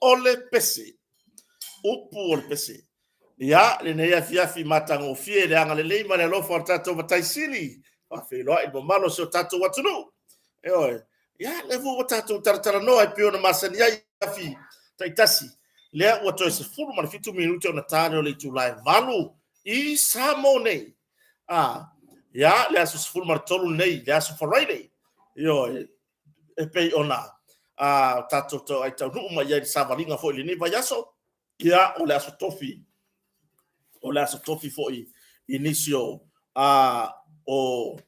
ole pese. Upu ole pese. Ya, le nei fiafi matango fie le anga le leima le lofo al tatou mataisili. Wa wheloa i mamalo se o tatou watunu. Oi. Ya, le fu o tatou taratara noa i pio na masani ai fiafi taitasi. Lea ua toe se fulu mana fitu minuti o na tane o le tulai valu. I samo nei. Ya, le asu se fulu mana tolu nei. Le asu farai nei. Oi. E pei ona. Tatou to ai tau nuu mai ai savalinga fo ili ni vai aso. Ya, o le asu tofi. O le aso tofi foi inicio o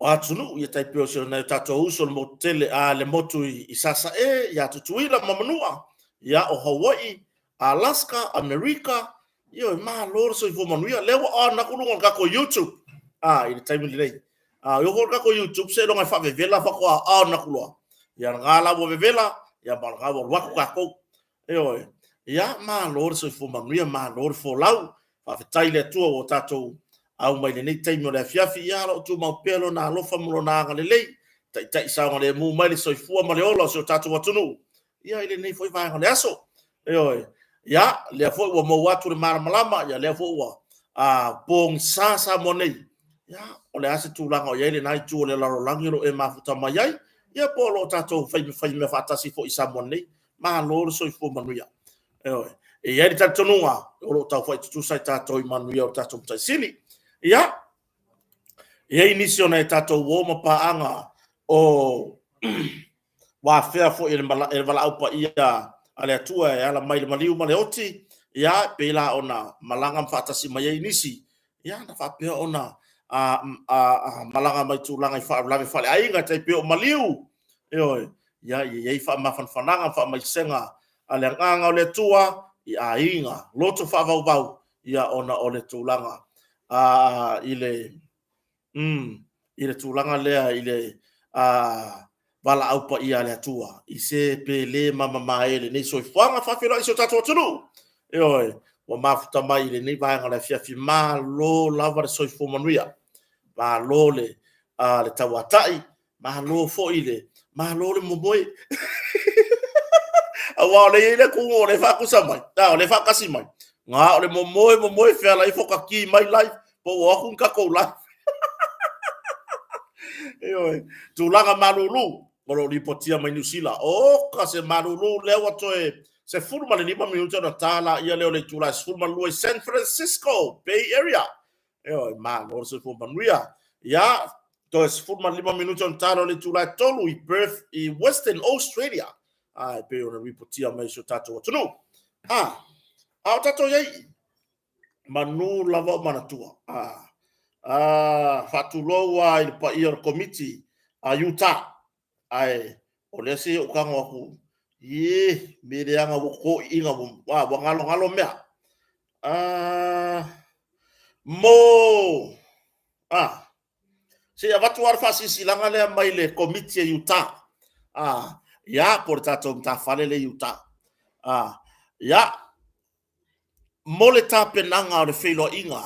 atunu ia tai peo se na tato uso le motele le motu i sasa ya tutuila mamanua ya o Hawaii, Alaska, America io ma loro so i fo manuia lewa na kulunga ka ko YouTube i tai mi lei yo ko ka ko YouTube se lo ngai fa vela fa ko na kulua ya ngala bo vela ya ba ga bo wa ka ko ya ma loro so i fo manuia ma loro fo lau fa tai le tua o tatou au mai nei taimi o le fiafi ia lo tu mau pelo na alofa mulo na ngale lei tai saunga le mu mai le soifua ma le ola so tatou watunu ia ile nei foi vai ngale aso ia le foi o mo watu le mara malama ia le foi o bong sasa mo nei ia o le ase tulaga o ia ile nai tu le laro langi lo e mafuta mai ai ia polo tatou fai me fatasi foi sa mo nei ma lo soifua manuia e ia di tatonunga o lo tau fai tu sai tatou i manuia o tatou tai sili ia inisio na tatou wo ma paanga o wa fea fo ele bala upa ia ale atua e ala mai le maliu ma le oti ia pela ona malanga mfatasi mai inisi ia na fa pe ona malanga mai tulanga i fa lave fa ainga tai pe o maliu ia fa mafanfananga fa mai senga ale nganga ole tua i ainga loto fa vau ia ona ole tulanga ile tulanga lea ile wala aupa ia le atua i se pele mama maele nei soifuanga whawhira iso tatua tunu wa mafuta mai le nei vaenga le fiafi ma lo lava le soifu manuia ma lo le tawatai ma lo fo ile ma lo le momoe awa le ile kungo le whakusa mai le whakasi mai nga le momoe whela i whakaki mai lai po wakun kako lai tulaga malulu o ripotia mai Nusila o ka se malulu lewa toe se furma le 5 minuto na tala ia leo le tula furma lui San Francisco Bay Area ma o se furma ria ya to se furma 5 minuto na tala le tula tolu i Perth i Western Australia pe ona ripotia mai so tato tunu tato yai manu lava manatua fatuloa i pa ia committee Utah ai o le se o kanga ku me le anga ko inga wa ngalo mea mo se avatu ar fasi silanga le mai le committee Utah ya portato mta fale le Utah ya mo le tapenanga o le felo inga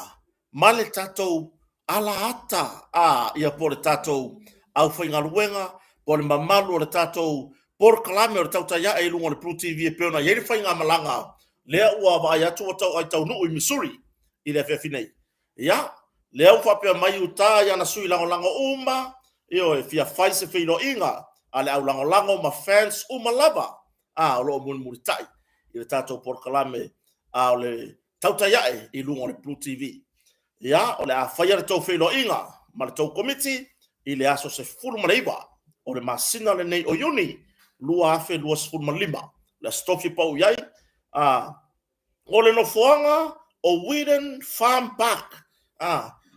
male tato ala ata ia por tato au whainga ruenga por mamalu o le tato por kalame o le tauta ia e lunga le Blue TV e peona ieri whainga malanga lea ua vai atu o tau ai tau nuu i Missouri i le whewhinei ia lea u whapea mai uta ia na sui lango lango uma e fia whaise whino inga a le au lango lango ma fans uma lava o loo muni muri tai i le tato por kalame o le tauta ia e i lunga le Blue TV ia o le a whaia le tau whino inga ma le tau committee i le aso se fulu mareiwa o le masina le nei o yuni lua afe lua se fulu malima le stofi pau iai o le nofoanga o Whedon Farm Park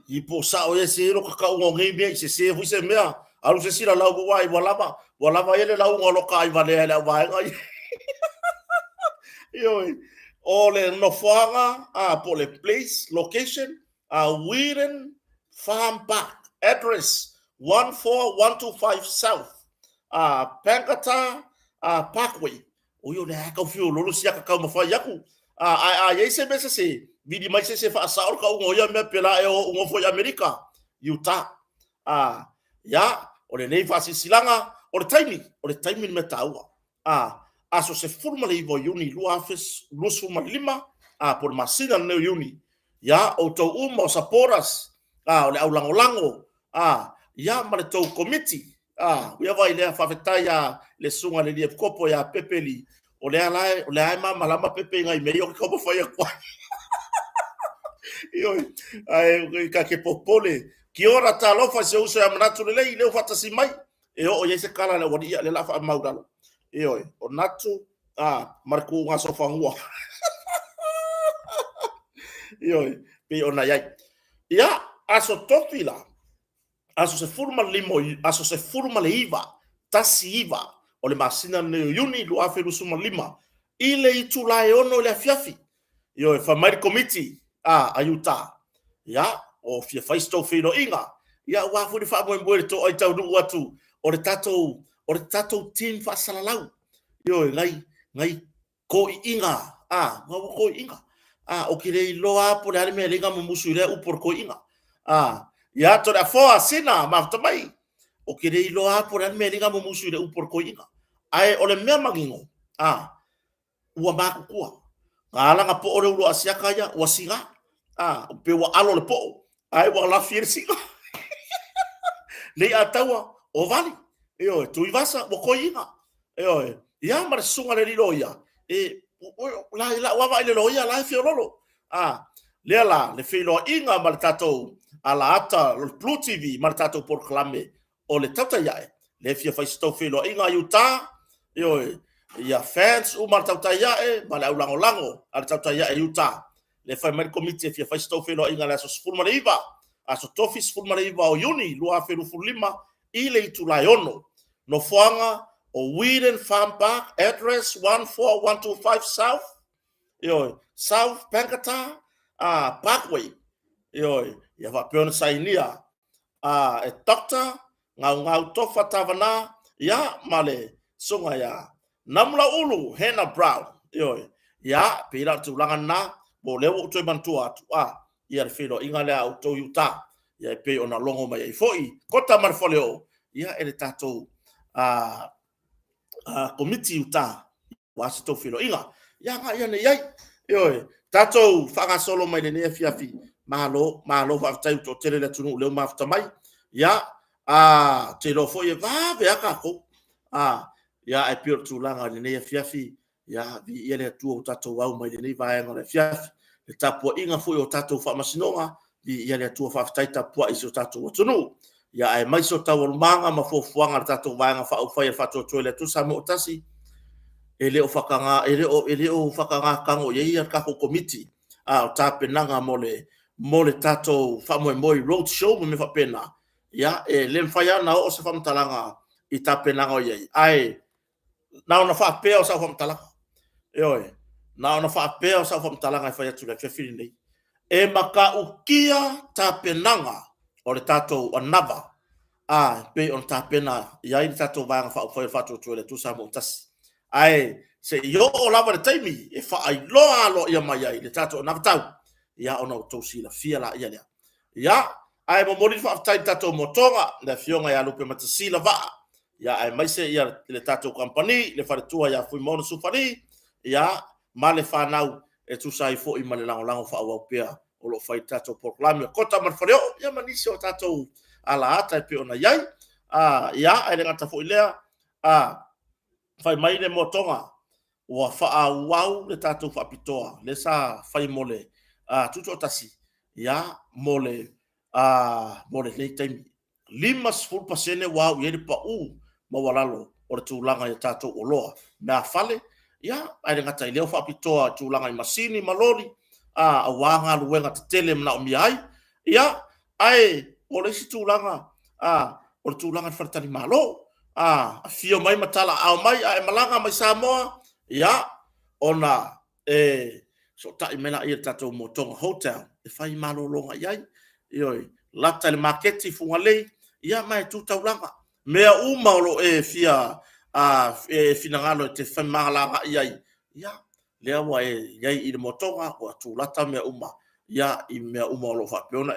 i po sa o ese ro ka o ngi me se fu se mea alu se sira lau wai walava ele lau ngolo kai vale la vai o le nofoanga po le place location Whedon Farm Park address 14125 South Pankata Parkway o yo le ka fiu lo sia ka ma fa yaku ye se bese se vidi mai se fa saur ka ngo ya me pela e o ngo foi America Utah ya o le nei fa silanga o le taimi me taua aso se fulma le ivo yuni luafes lusuma lima por masina ne yuni ya o to uma saporas o le aulangolango ya mare to committee ia vai le fafetai le sunga le kopo ya pepeli o le ai mama lama pepe ngai me yo kopo fai kwa io ai ka ke popole ki ora ta lofa se uso ya manatu le ufata si mai o ye se kala le wadi le lafa maudalo io o natu marku nga sofa ngua io pe ona yai ya aso tofila aso se forma limo aso se forma le iva tasi iva o le masina ne yuni lu afe lu suma lima ile itula e ono le afiafi io e famari committee ayuta ya o fia faisto filo inga ya wa fu de fa mo mbo to ai tau du watu o le tato team fa salalau io ngai ko inga ko inga o kire loa por ale me lenga mo musure u por ko inga ya to da fo asina maftamai o kire loa por ale me lenga mo musure u por ko inga ai o le me magingo ua makukua ngala nga po ore ulu asiaka ya wasinga pe wa alo le po ai wa la fiersinga le atawa o vali io tu ivasa wo ko inga io ya mar sunga le loya la wa va le loya la fiorolo le la le filo inga mar tato ala ata lo Blue TV mar tato por clame o le tata ya le fia fa sto filo inga yuta io ya fans o mar tata ya mala ulango lango al tata ya yuta le fa mer committee fia fa sto filo inga la so fulma iva aso tofis fulma iva o yuni lua felu fulima ile itulayono no foanga o Whedon Farm Park, address 14125 South, South Pankata, Parkway, ya va peona sainia, doctor, ngau tofa tavana, ya male, sunga ya, namla ulu, Hannah Brown, ya, pira tulangan na, bo lewo utoi bantua, ia filo ingale au to yuta, ya pe ona longo mai foi, kota marfoleo, ya ele tato, committee uta wasito filo inga ya nga ya ne yai tato fanga solo mai ne fiafi malo fa tai to tele le tunu le mafta mai ya te lo fo ye va be aka ko ya ai pio tu langa ne fiafi ya vi ele tu tato wa mai ne va ya ngore fiafi le tapo inga fo yo tato fa masinonga vi ele tu fa tai tapo iso tato tunu ya ai mai so tawol manga ma fo fuanga tato vanga fa fa fa to toilet tu sa mo tasi ele o fakanga kango ye ia ka ko committee ta penanga mole tato fa mo road show me fa pena ya le faya na o se fa mtalanga i ta penanga ye ai na ona fa pe o sa fa mtalanga na ona fa pe o sa fa mtalanga fa ya tu la fefili nei e maka ukia ta penanga o le tato anava pe on ta pena ya i tato vanga fa to le tu sa mo tas ai se yo o lava le taimi e fa ai lo ia mai ai le tato anava tau ya ona to si la fia la ya ai mo mori fa tato motonga le fionga ya lupe matasi la va ya ai mai se ya le tato company le fa tua ya fu mono sufari ya male fa nau e tu sai fo i male lango fa wa pea o lo fai tato proclame kota mar fareo ya manisi o tato ala ata pe ona yai ya ai le ngata fo ilea fai mai le motonga wa fa wow le tato fa pitoa le sa fai mole tuto tasi ya mole le time limas full pasene wow ye pa ma walalo o le tulanga ya tato o loa na fale ya ai le ngata ile fa pitoa tulanga i masini maloli a wanga luenga tele mna umiai ya ai o le situlanga o le tulanga fartani malo fio mai matala au mai ai malanga mai Samoa ya ona so ta imena ia tato motonga hotel e fai malo longa yai lata le marketi fungale ya mai tu taulanga mea umalo fia finangalo te fai malanga yai ya le wa yai i motonga o tu lata mea uma ya i mea uma lo fa peona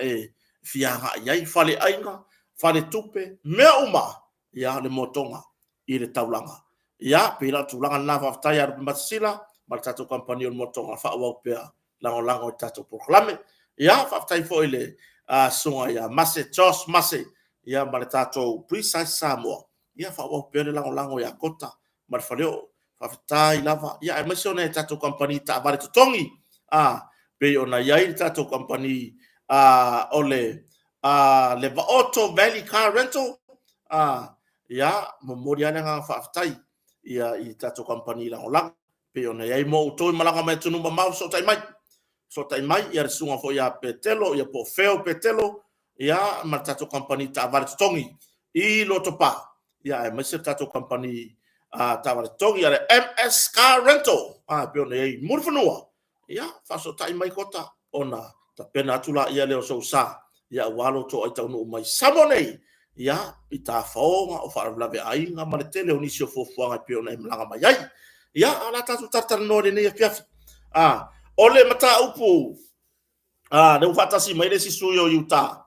fia yai fale ainga fale tupe mea uma ya le motonga i le taulanga ia pe la tulanga na faafetai ar matasila ma tatou company on motonga fa wa pea lango tatou proclame ia faafetai fo ile sunga ia mase Josh mase ia ma tatou precise Samoa ia fa wa pea lango ia kota ma faleo faafetai lava ia e masio na tatou company ta vale totongi pe ona ia tatou company ole le Vaoto Valley Car Rental ia momori ana nga faafetai ia i tatou company langolang pe ona ia mo utoi malanga mai tunu mau so tai mai ia sunga fo ia petelo ia po feo petelo ia ma tatou company ta vale totongi i lotopa ia e mese tatou company ta vale totongi ia MS Car Rental pe ona ia murfanua ia fa so tai mai kota ona ta pena atula ia leo so sa ia walo to ai tau no mai samonei ia i tā whaonga o whaarulawe ainga ma le tele o nisi o fofuanga pio na imlanga mai ai. Ia ala tatu tartara no le nei a piafi. O le mata upu, ne ufatasi mai le sisu yo Utah,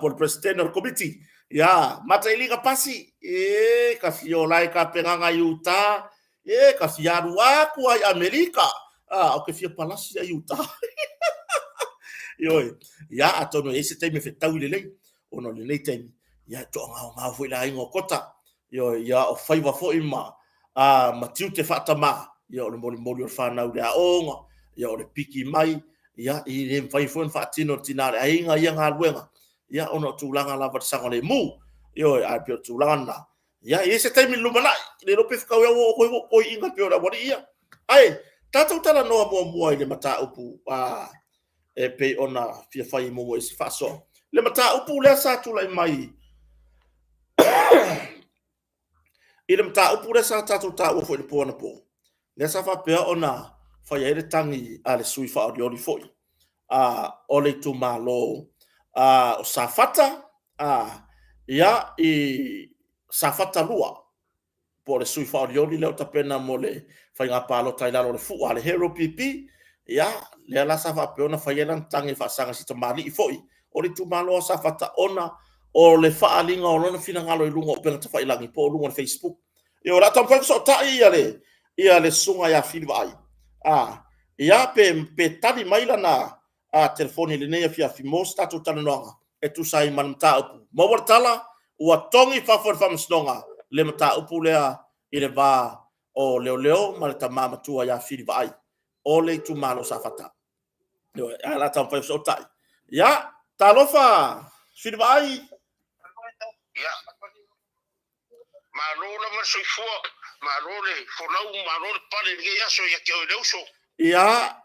po le Presidential Committee. Ia, mata iliga pasi, ka fiolai ka penganga Utah, ka fiaru aku ai Amerika. O ke fia palasi a Utah. Ioi, ia atono ese teime fetau le lei, ono le lei teime. Ia to nga foi la ingo kota yo ia o faiva foi ma tiu te fata ma ia o le moli o fana u le onga ia o le piki mai ia i le fai foi fatino tinare ainga ia nga luenga ia ono tulanga la vatsango le mu yo a pio tulanga na ia ese time lumana le lo pefka o ko inga pio la wori ia ai tatu tala no mo le mata upu e pe ona fia fai mo ese faso le mata upu le sa tu lai mai Ile mta upure sa tatu ta u foi po na po. Le sa fa pe ona fa ya ile tangi ale sui fa o yori foi. Ole tu malo o safata ya i safata lua. Po le sui fa o yori le ta pena mole fa nga palo tai la le fu ale hero pipi ya le la sa fa pe ona fa ya lan tangi fa sanga si tamali foi. Ole tu malo safata ona o le faalinga o lona fina ngalo i lunga o pena tawhai langi po lunga on Facebook. E o rata mpaka so ta ia le sunga ia filwa ai. Ia pe tali maila na telefoni le neia fia fi mo statu tananoanga e tu sai man mta upu. Mawar tala ua tongi fafo famasnonga le mta upu lea i le va o leo ma le tamama tua ia filwa ai. O le tu malo safata. Ia rata mpaka so ta. Ia talofa filwa ai. Ya. Marona masoifua, marole fonau marole pale nge yaso ya ke leuso. Ya.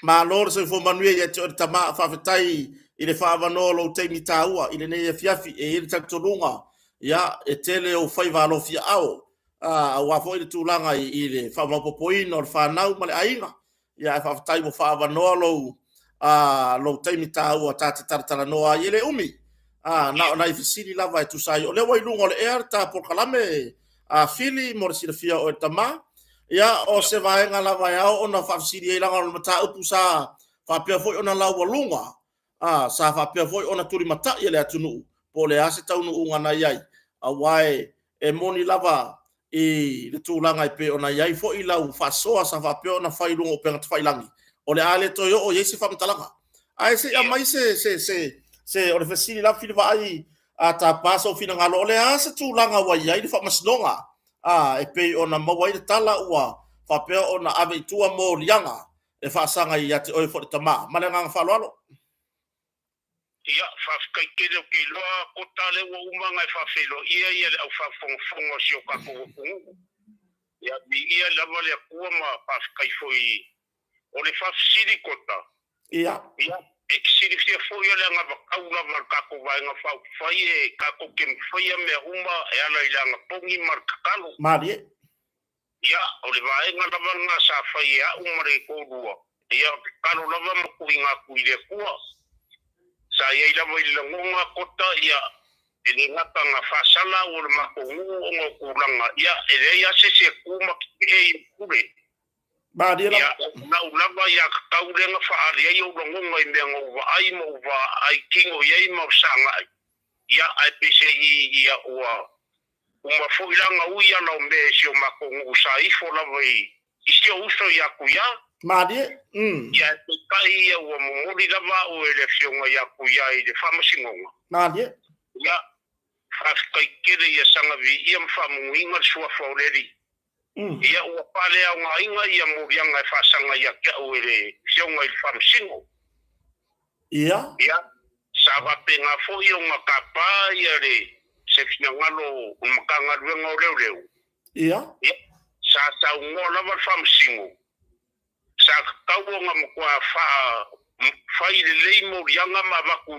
Malor se fo manue ya tama fafetai ile fa vanolo te mitaua ile ne fiafi e ile tatolunga ya etele o fai valo fia ao wa fo ile tulanga ile fa mapopoino fa nau male ainga ya fafetai mo fa vanolo lo te mitaua tata tartara noa ile umi na ifisini lava e tusai o le wai lungo le erta por kalame fili mo le fia o tama ia o se vaenga lava ia ona fafsiri e langa ona mata upu sa fapea foi ona lau walunga sa fapea foi ona turi mata ia le atunu po le ase taunu unga na iai a wae e moni lava i le tūlanga i pe ona iai foi lau fasoa sa fapea ona fai lunga o penga tawhailangi o le ale toyo o iesi whamtalanga ai se ia mai se o le fasiri la fili vai ta pasa o fina ngalo o le ase tūlanga wa iai le whamasnonga e pe ona mawai tala ua fa pe ona ave tua mo lianga e fa sanga i ate oi fo tama malenga fa lolo Ia fa kai kele ke lo ko tale wo umanga fa felo ia au fa fongo sio ka ko ia bi ia la vale ku ma fa kai foi o le fa siri kota ia exili fia foi ia nga ba au la marka ko vai nga fa fai e ka ko kem foi me uma e ala ila nga pongi marka kalo marie ia o le vai nga la nga sa fai ia umare ko dua ia kalo la ma ku nga ku ile ku sa ia ila mo ila ngonga kota ia e ni ngata nga fasala o le makongu o ngo kulanga ia e le ia se kuma e kure marie la na ulava ia kaule nga fa aria ia o ngonga i mengo wa ai mo wa ai kingo ia i mo sanga ia ai pese ia o uma foilanga uia na umesi o mako usaifo la vai isio uso ya kuya Madie. ya kai ya o momori lava o election ya kuya i de famasingonga Madie. ya kai kere ya sanga vi ia mfamu inga sua faureri ia o pale a nga inga ia murianga fa sanga ya ka o ele sionga i famasingo Ia. ya saba penga fo i nga kapa ya re se fina ngalo umakanga luenga o leu Ia. sa ngola va famsingo sa kawonga mkwa fa ile leimo yanga mabaku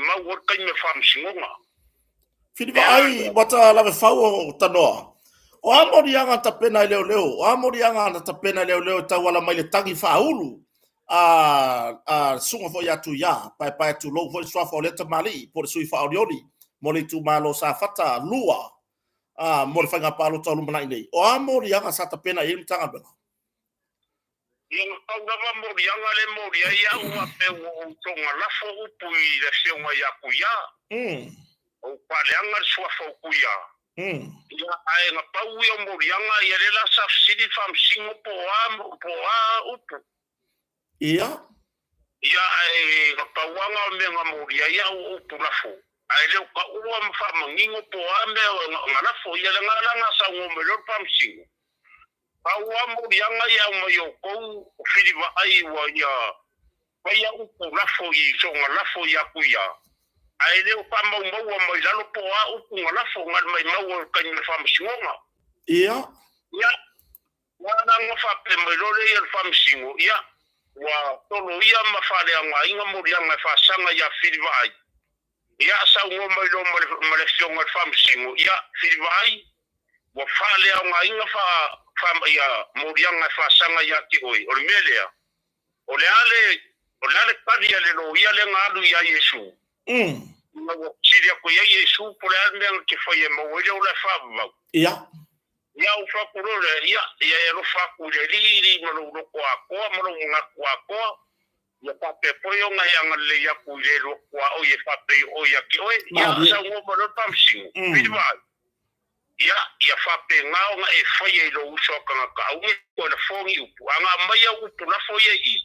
ma worka me famsingo nga Fini va ai wata la fau tanoa. O amori anga tapena leo. O amori anga tapena leo ta wala mai le tangi faulu. Sunga fo ya tu ya pai tu lo fo swa fo leta mali por sui fa orioli. Mole tu malo sa fata lua. Mole fanga palo tolu mana nei. O amori anga sa tapena im tanga bela. Yung tawga morianga le moria ya wa pe wo tonga la fo upui le sionga ya kuya o paleanga swa fo kuya ya ai na pau yo morianga ya le la sa sidi fam singo po a upu Ia. ya ai na pauanga me nga moria ya upu la fo ai le ka uwa mfa mangingo po a me ngala fo ya le ngala sa ngombe lo fam singo Awa morianga ya mayoko filiva ai wa ya upu lafo i songa lafo ya kuya ai leo pamba umbawa mai lalo po a upu lafo ngal mai mawa kanyo famsinga Ia. ya wana ngofa pe mai lole ya famsingo ya wa tolo ia mafale anga inga morianga fa sanga ya filiva ai ya sa ngoma lo mai songa famsingo ya filiva ai wa fale anga inga fa fama ya morianga fa sanga ya ki oi o melea o le ale padi ale lo ia le ngalu ya Yesu na wo siria ko ya Yesu por ale que foi mo o le fa Ia. ya o fa por le ya lo fa ku le ri no lo ko mo lo nga ko ya pa pe poyo nga ya ngale ya ku le lo ko o ye fa pe o ya ki oi ya sa ngo mo lo tamsi ya fa pe ngao nga e faye lo uso ka u ko le fongi upu anga mai upu na foye i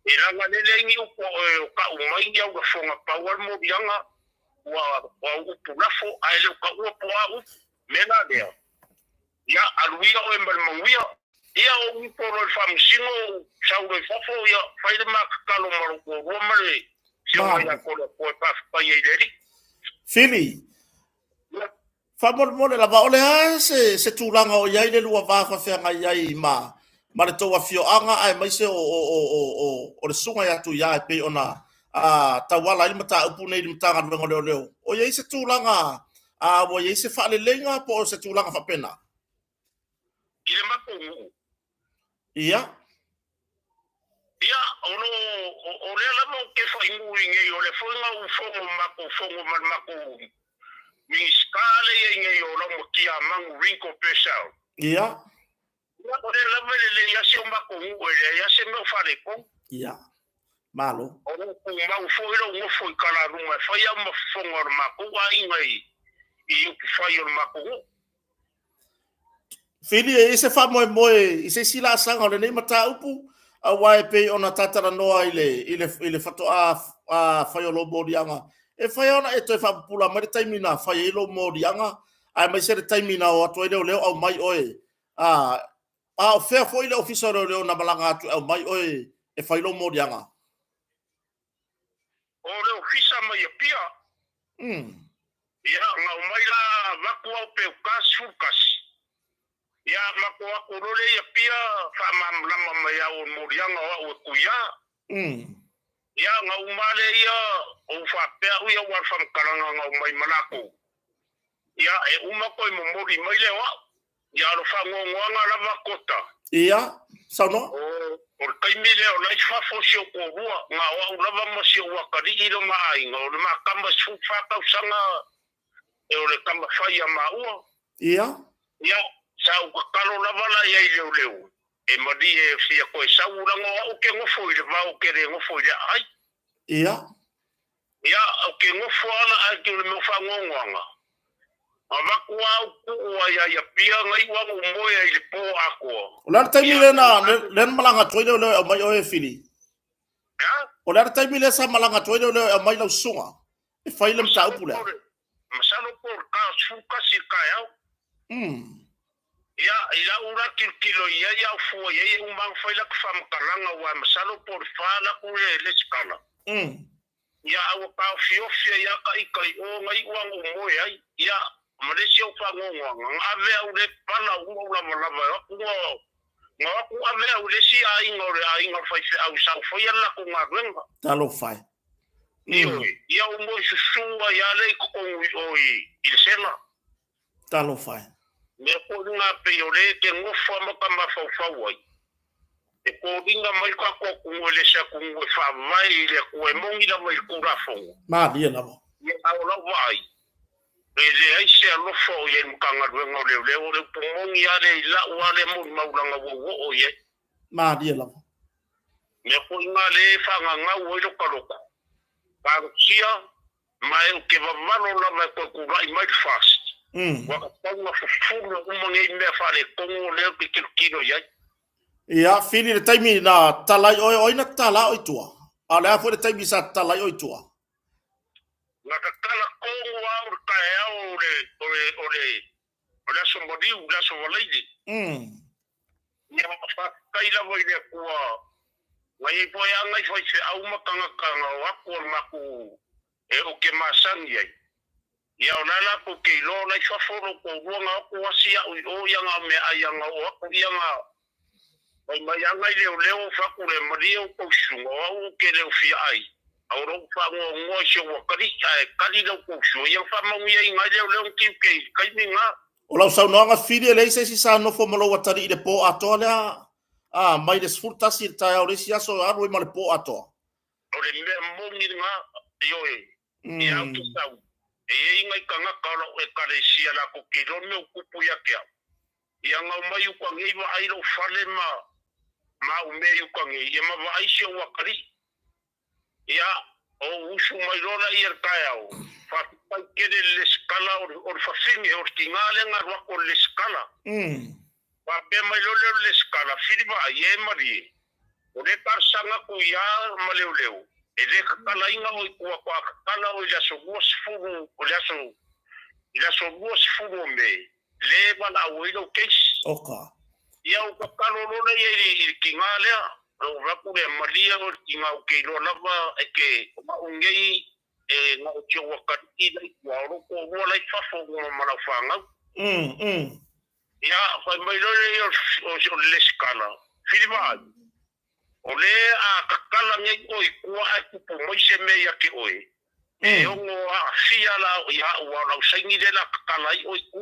e ranga lengi upu ka u mai ya u fonga power mo bianga wa upu na fo ai le ka upu a mena de ya aluia o ember mawia ya o upu ro fam singo sa u fofo ya faide mak kalo maro ko romare si o ya ko pa ye deri Fili. Famol mole la va ole se tulanga o yai le lua va fa fenga yai ma le toa fio anga ai mai se o le sunga ya tu ya pe ona tawala i mata upu nei mata nga ngole leo o yai se tulanga o yai se fa le lenga po se tulanga fa pena ile mako ia ya ono o le la mo ke fa ingu nge o le fonga u fongo mako mi skale nge yo lo mo kia mangu rinko pesao ia ya o le le ya se mako u ya se me fa le ko ia malo o ku ma u fo lo fo kala ruma fa ya mo fongo mako wa ingai i u fa yo mako Fili e se fa moe i se sila sanga le nei mata upu a wai pe ona tatara noa ile fato a fai lo morianga e fai ona e toi fa pula mai taimina fai lo morianga ai mai se taimina o to leo au mai oe o fair foi le officer leo na malanga atu au mai oe e fai lo morianga o le officer mai pia ya nga mai la vaku au pe kas ya mako akurole ya pia fa mamlama maya o morianga o kuya ya nga umale ya o fa pe u ya war fam kalanga nga mai malako ya e umako mo mori mai le wa ya lo fa ngo nga la makota ia sono o kai mi le o lai fa fo sio ko rua nga wa u lava mo sio wa kali i lo mai nga o ma kamba su fa ka sanga e o le kamba fa ya ma u ia ya sa u kalo lava la ya i leu e madi e fia ko sa u lango o ke ngo foi le va o ke re ngo foi ai ia ya o ke ngo foi ana a ke me fa ngo nga Avakua ukua ya pia ngai wa umoya ile po ako. Ola taimile na len malanga toile le mai o e fili. Ya? Ola taimile sa malanga toile le mai la sunga. E faile mta upula. Masalo por ka suka sikaya. Ya ila ura kilo ya fu ya umang faila kfam kalanga wa masalo por fala kule leskala. Ya au ka fiofia ya ka ikai o ngai wa umoya ya Malaysia fa ngwa ngave ule pala ula malava ngwa ku ave ule si ai ngor fa au sa fo ya la ku ngwa talo fai ya umo suwa ya le ko oi ilsena talo fai me ko nga pe ole ke ngo fa ma ka ma fa wai e ko dinga mai ka ko ku le sa ku fa mai le ku e mongi la mai ku ra fo ma dia la ya au la vai ele ai se lo fo ye mkanga ngau le o pumongi ale la wale mo maulanga wo ye ma dia la me ko ngale fa nga wo lo kaloko pa kia mai ke va valo la ma ko ku vai mai fast wa ka nga fu mo ngi me fa le ko le ke kilo ya ya fili le taimi na talai oi na tala oi tua ala fo le taimi sa talai oi tua na kala ko wa ka ya ole somebody ula so lady ya fa kai la voi le ko ngai po ya ngai foi se au makanga kanga wa ko maku e o ke masangi ai ya ona la ko ke lo la fa foro ko nga ko sia o ya nga me aya nga o ko ya nga ai mai ya ngai le fa ko le mario ko shungo o ke le fi ai Auro fa ngo se wa kali lo ko shu ya fa mo ya ngai le ki ke kai ni nga ola sa no nga fili le se si sa no fo mo lo watari de po atola mai des furta si ta ore si aso aro i mal po ato ore me mo ni nga yo ya tu sa e ngai kanga kala e kale si ala ko ki lo me ku pu ya ke ya nga mai ko ngai va ai lo fale ma u me ko ngai ya ma va ai se wa kali ya o usu mai rona i erkaiao fa pai kere le skala o fa finge o tingale nga wa ko le skala pa pe mai le skala firma ye mari o le tarsanga ku ya maleu e le kala inga o ku ko kala o ya so gos fu o ya so gos fu me le bana o ilo kes oka ya o kalo rona ye tingale o rapure maria o tinga o ke lo lava e ke o ngei e ngo tio wa kati dai wa ro ko wo lai fa fo mo mala fanga ya fa mai lo o le skala filma o le a kala ngai o i ku a ku mo se me ya ke oi e o ngo a fia la ya wa la sangi de la kala o i ku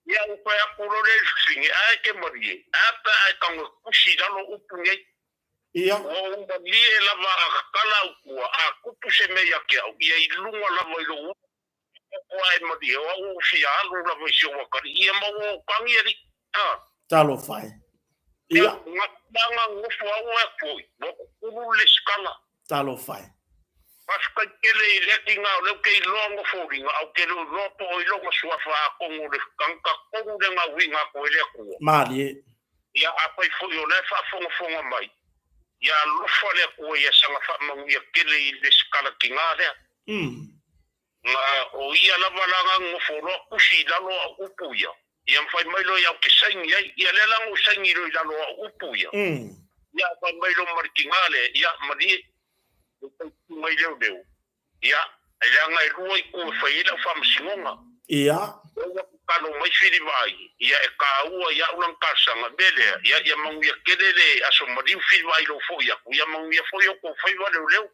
ya o pa ko lo le singi a ke mori a pa ka ngo kushi da lo upu ngai ya o ba lie la va kala ku a kupu se me ya ke o ia i lunga la mo lo o ai mori o fia lo la mo se o ka ia mo kangi ri talo fai ya nga ngo fo o ko mo le skala talo fai Pasca kele le tinga le ke longo foringa au ke lo ropo o longo sua fa ko ngule kanka ko ngule nga winga ko le ko mali ya apa fo yo le fa fo mai ya lo fo le ko ya sanga fa mo ya kele le skala tinga le nga o ia la balanga ngo fo ro kusi la lo upuya ya fa mai lo ya ke sangi ya le la ngo sangi lo la lo upuya ya fa mai lo martingale ya mari mai leu ya ela ngai ruai ko faila fam singonga ya kalo mai fili vai ya e ka ua ya ulang kasanga bele ya mangu ya kedele aso madi fili vai lo fo ya mangu ya fo yo ko fai va leu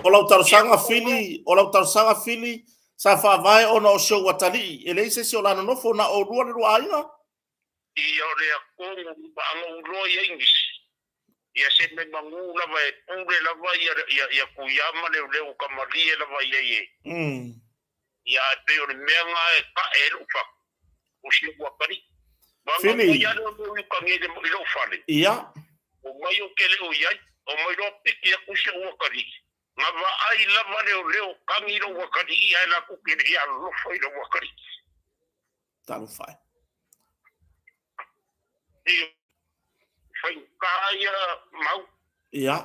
o lau tarsanga fili sa fa vai ona o show watali ele se o lana no fo na o rua ro ainga ia o le ko ba ngo ro ya ingis ya se me mangu la vai ure la vai ya ku ya ma leu kamali la vai ye ya te o menga e ka e lu fa o si wa kari ba Fili. ya no ka nge de lo fale ya o mai o kele o ya o mai ro piki ya ku si wa kari ngava ai lava leo kangi lo wakari ia la ku kene ia lo foi lo wakari talu fai e foi kaya mau ia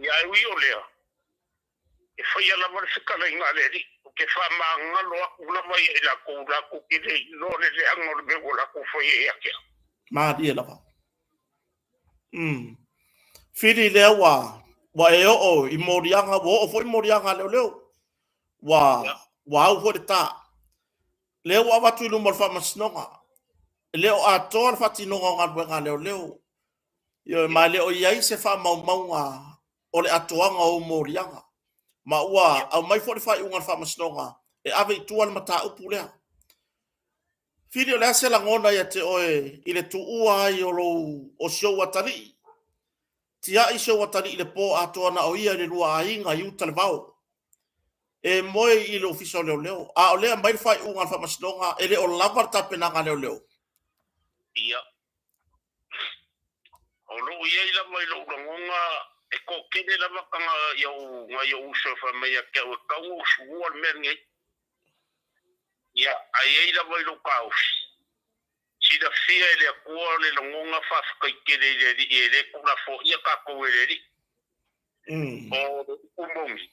ia wi olea e foi ala mar sekala ingaleri ke fa mangalo lava ia la ku kene lo le angol me la ku foi ia ke ma dia lava fili le wa e o i morianga wo o foi morianga leo wa au ho ta leo wa watu ilu mo fa masnonga leo a tor fa tinonga nga leo yo ma leo ia se fa mau o le atoanga o morianga ma ua au mai 45 unga fa masnonga e ave tual mata upu lea fili le se la ngona ya te oe ile tu ua i o show watari tia i show watari ile po atoana o ia le lua inga i utalvao e moe i le official leo a o lea mai fai unga fa masnonga ele o lava tapenanga leo ia o lo ia ila mai lo ngonga e ko kene la makanga yo so fa mai ke o kaungu suol mengi ya ai ila mai lo kaus si da fia ele ko le ngonga fa ka kene le kula fo ia ka ko ele o umongi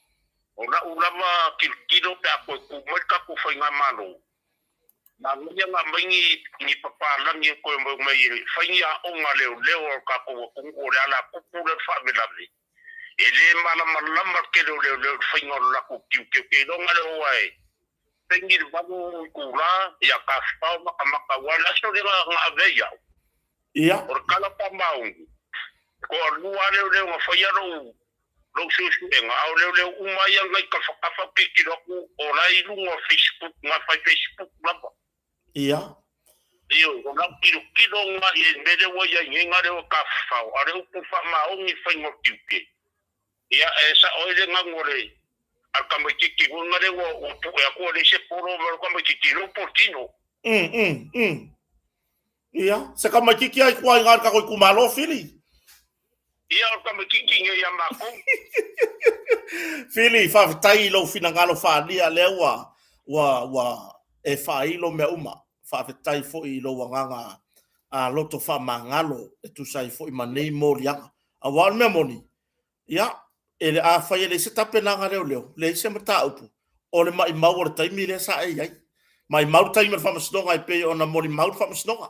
o na ulama kilkilo ta ko mo ka ko fa ngamalo na ngia nga mingi ni papa langi ko mai fanya onga leo ka ko ko ala ko le family ele mana malama ke le fanya la ko ke do ngale wai tengi babu kula ya ka fa maka wala so le nga veya ia por kala pa maungu ko lua le nga fanya lo susu nga le umaya nga ka fa pikiro ko ora ilu ngo Facebook nga Facebook laba ia io na kilo nga e mede wo ya ngenga le ka fa are ku fa ma o mi fa ngo tipe ia esa o le nga ngore aka mo kiki nga le wo tu ya ko le se poro ver como kiki no portino ia se kama kiki ai kwa ngar ka ko kumalo fili ia aka mo kiki nge ya mako fili fa tai lo fina ngalo fa dia lewa wa e fa ilo me uma fa tai fo i lo wanganga a loto fa mangalo e tu sai fo i manei moria a wal me moni ya ele a fa ele se tapena nga leo le se mata upu o le mai mau o tai mi le sa ai ai mai mau tai me fa masnonga i pe ona moni mau fa masnonga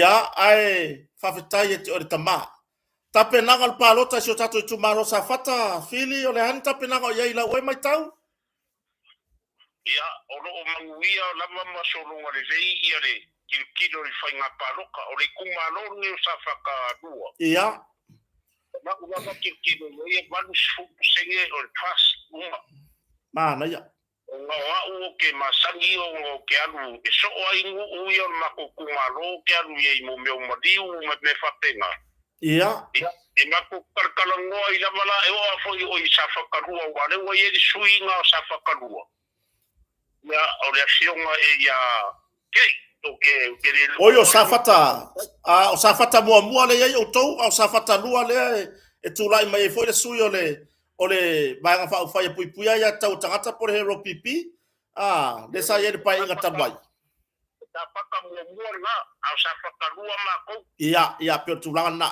ya ai fa tai e o le tama tapena nga palota so tato tu maro sa fata fili o le han tapena nga ia ila we mai tau ia o lo manguia lava masolo ngale ia le kilo i fa nga paloka o le kumalo ni sa fa ka dua ia na una kilo ia balu senge o pas uma mana ya nga o ke masangi o ke alu so ai ngu o ia mako kumalo ke alu ye mo meu madiu me fatenga ia e mako karkalango i lava la e o foi o i sa fa ka dua wale o ye suinga sa fa ka dua ya o le sionga e ya ke o safata mua le ai o tou o safata lua le e tulai mai foi le sui o le vai fa fa pui ya tau tangata por hero pipi le sa ye pai inga tabai ta paka mua nga au safata lua mako ia pe tulanga na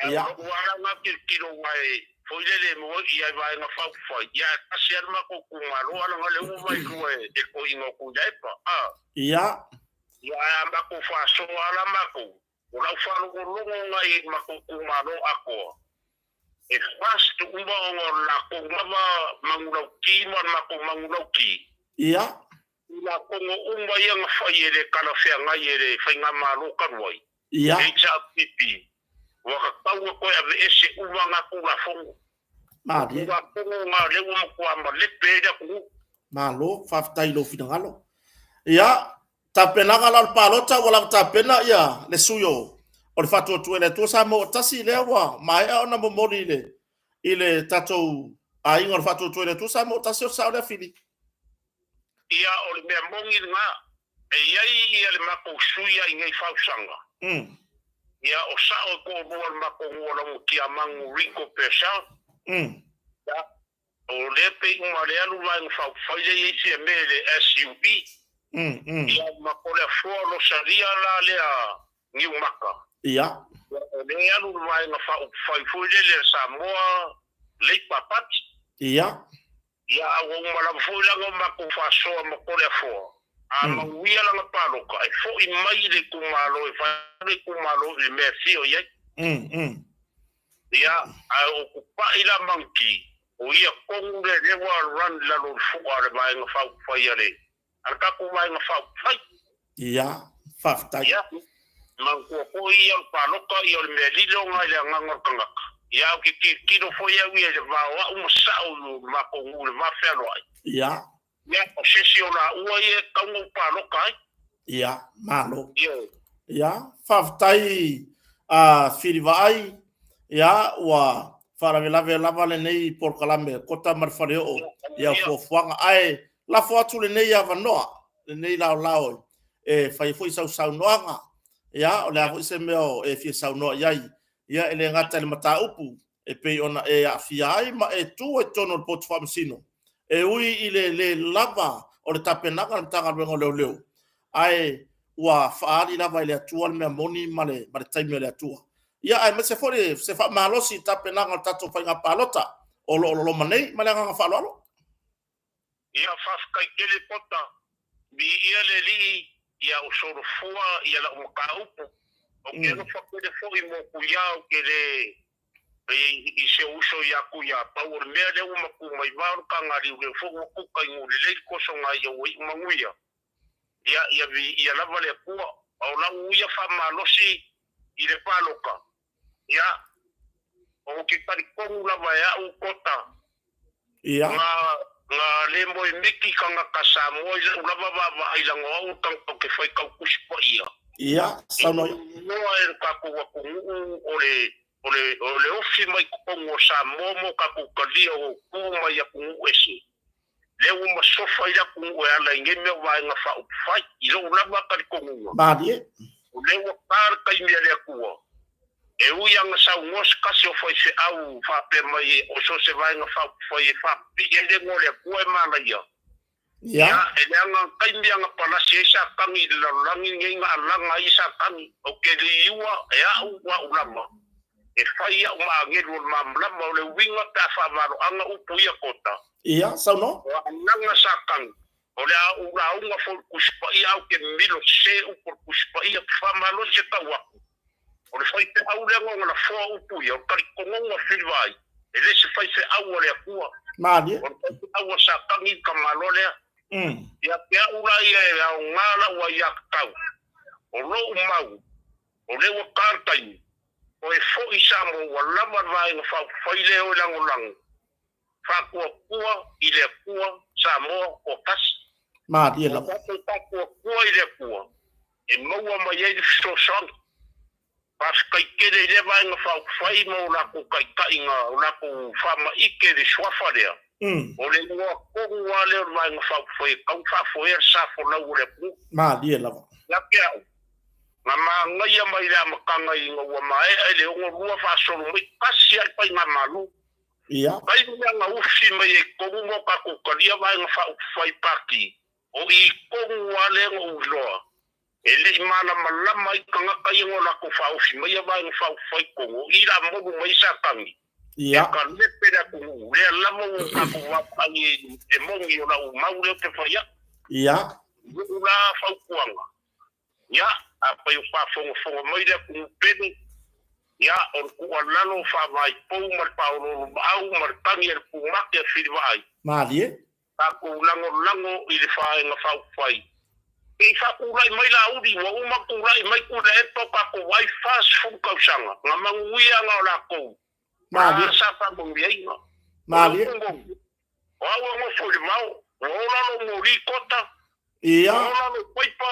ia wala nga kilo mai foi le mo ia vai nga fa ia asiar mako kumalo ala nga le mai ko e ko ingo ku dai pa ia ya mako fa so ala mako ora fa lo ngai mako kumalo ako e fast umba la ko ngama mangulauki mako mangulauki ia la ko umba yang fa yele kala fe ngai yele fa ngamalo kanwai ia exa pipi waka pau ko ya ese umba ngako la fongo madi wa ko nga le mo ko amba le peda ku malo fa tai lo finangalo ia tapena ngala palota wala tapena ia le suyo o le fatu tu ele tu sa mo tasi le wa mai ona mo mori le ile tato a ingo fatu tu ele tu sa mo tasi o sa le fili ia o le me mongi nga e ia le mako suia i ngai fausanga ia o sao ko bua makongo la mukia mangu Rico Pesha ya o le pe uma le alu vai fa faile isi mele SUV ia makole folo saria la le a New Maka ia le alu vai na fa fai fuile le Samoa le papati ia ia o mala fuila ngo mako fa so makole fo ama wia la paloka e fo I mai le kumalo e fa le kumalo le merci o ia ia a o pa ila manki o ia kongu le wa run la lo fu ale mai nga fa fa ia le arka ku mai nga fa fa ia fafta ia man ko ia paloka ia le melilo nga le nga kanga ia o ki no fo ia wi le va wa un sao ma ko le va fer lo ia ia o sesio la ua ia kangu paloka ia malo ia ia faftai a filivai ia wa faravela le nei por kalame kota marfareo ia fofuanga ai la foatu le nei avanoa le nei lao e fai foi sau noanga ia o le avo se meo e fi sau no ia ele ngata le mata upu e pe ona e afia ai ma e tu e tono pot famsino e ui ile le lava o le tapenaga na tanga leo ai wa faali lava ile atua le moni male taimi le atua ia ai mese fori se fa malosi tapenaga tato fa palota o lo manei male nga fa lo ia fafka kele pota bi ia le li ia o soro fua ia la umkaupu o ke no fa kele foi mo kuya o kele i se uso ya kuya power mele uma ku mai var kangari le fo ku kai ngule le ko so nga yo i manguia ia la vale ku o la uia fa malosi i le paloka ia o ki pari kongu la vai au kota ia nga le mo miki kanga kasamo ula baba ai la ngo tang ke foi ka kuspo ia sano no er ka ku ole ofi mai kongo sa momo ka ku kalia o ku mai ku esi le uma sofa ila ku ala ngeme wa nga fa fai ilo ula ba ka kongo badi le wa par ka imele ku e u yang sa ngos ka se foi se au fa pe mai o so se vai nga fa foi fa pi ele ngole ku e mala ya ele nga ka nga pala se sa kangi la langi nga langa isa kangi o ke li wa ya u wa ulama e fai a uma ngelu mamla mo le winga ta fa maro anga upu ia kota ia sauno nanga sakang ole a ura unga fo kuspa ia o ke milo se upu kuspa ia fa malo se ta wa ole fai te au le ngona fo upu ia ka konga filvai ele se fai se au le akua mali au sakang ka malo le ia pe ura ia ngala wa ia tau o lo mau ole wa kartai o e fo isa mo wala vai nga fa faile o lang fa ko ile kua sa mo o kas ma dia la ko ile kua e mo wa ma ye so son pas kai ke le vai nga fa fai mo la ko kai nga la ko fa ma ike de swafa dia o le ngo ko wa le vai nga fa fai ka fa fo e sa fo la o le ku ma dia la ya pia mama ngai mai la makanga i ngwa mai ele ngo rua fa so mo kasi al pai mamalu ia pai nga ufi mai ko mo ka ko kalia vai nga fa fai party o I ko wale ngo lo ele mana malama I kanga kai ngo la ko fa ufi mai vai nga fa fai ko I la mo mai sa kangi ia ka le pera ko le la mo ka ko wa ai e mo ngi ola o maule te fa ia ula fa kuanga ya apa eu fa fongo mai le ku peni ya o ku alalo fa vai pou mar paulo au mar tangi el ku makke filvai mali ta ku lango I le fa nga fa fai e fa ku lai mai la udi wa uma ku lai mai ku le to pa ku vai fast food ka sanga nga manguia nga la ku mali sa pa mo ye nga mali wa mo fo le mau wa lo mo ri kota ia wa lo poipa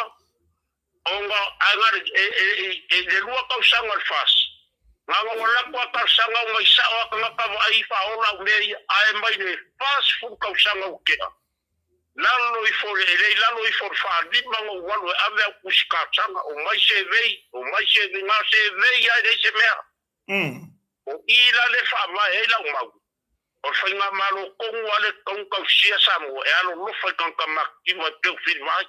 onga agar e de lua ka sanga fas nga wala ko ka sanga mai sa o ka pa ai fa ola me ai mai ne fas fu ka sanga o ke lalo I fo le lalo I fo fa di mango walu ave kuska changa o mai se nga se vei ya de se mea o ila le fa ma e la mau o fa nga malo kong wale kong ka sia samo e alo lo fa kong ka makti wa te fil mai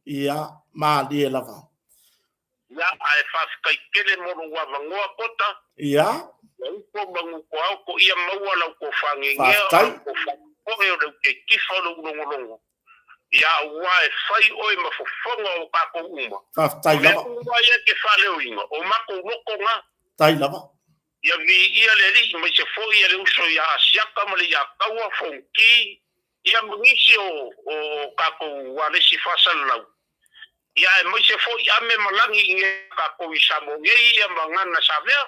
ia ma di lava ya ai fa ka kele mo wa ngoa kota ia ko bangu ko ia mau wala ko fa ngea ko fa o e o ke kifo lo ya wai fai oi ma fofonga o ka ko uma tai lava o ia ke fale o inga o ma ko loko nga tai lava ya vi ia le ri ma se fo ia le uso ya siaka ma le ya kaua fonki ia mungisi o ka ko wale si fasal lau ya ma se fo ia me malangi nge ka ko isamo nge ia mangana savea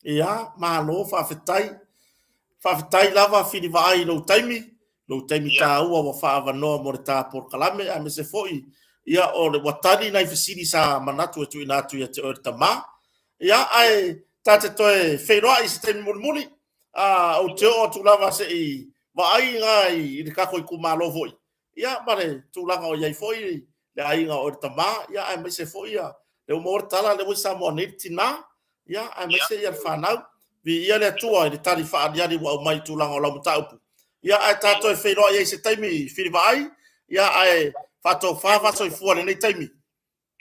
ia ma lo fa fetai lava fini vai lo taimi ta ua wa fa va no mo ta por kalame a me se foi ia o le watani na fisini sa manatu tu inatu ya te orta ma ia ai tate toe feroa I se temi muli o te o tu lava se I va ai ngai I ka ko ku malo foi ia mare tu langa o ia foi le ai nga orta ma ia ai me se foi ia le mo tala le sa mo nitina ia ai me se ia fanau vi ia le tua I tari fa adiari wa mai tu langa o la mutaupu ia ai tato e wheroa ia se taimi whiriwai, ia ai whato whawhaso I fua le nei taimi.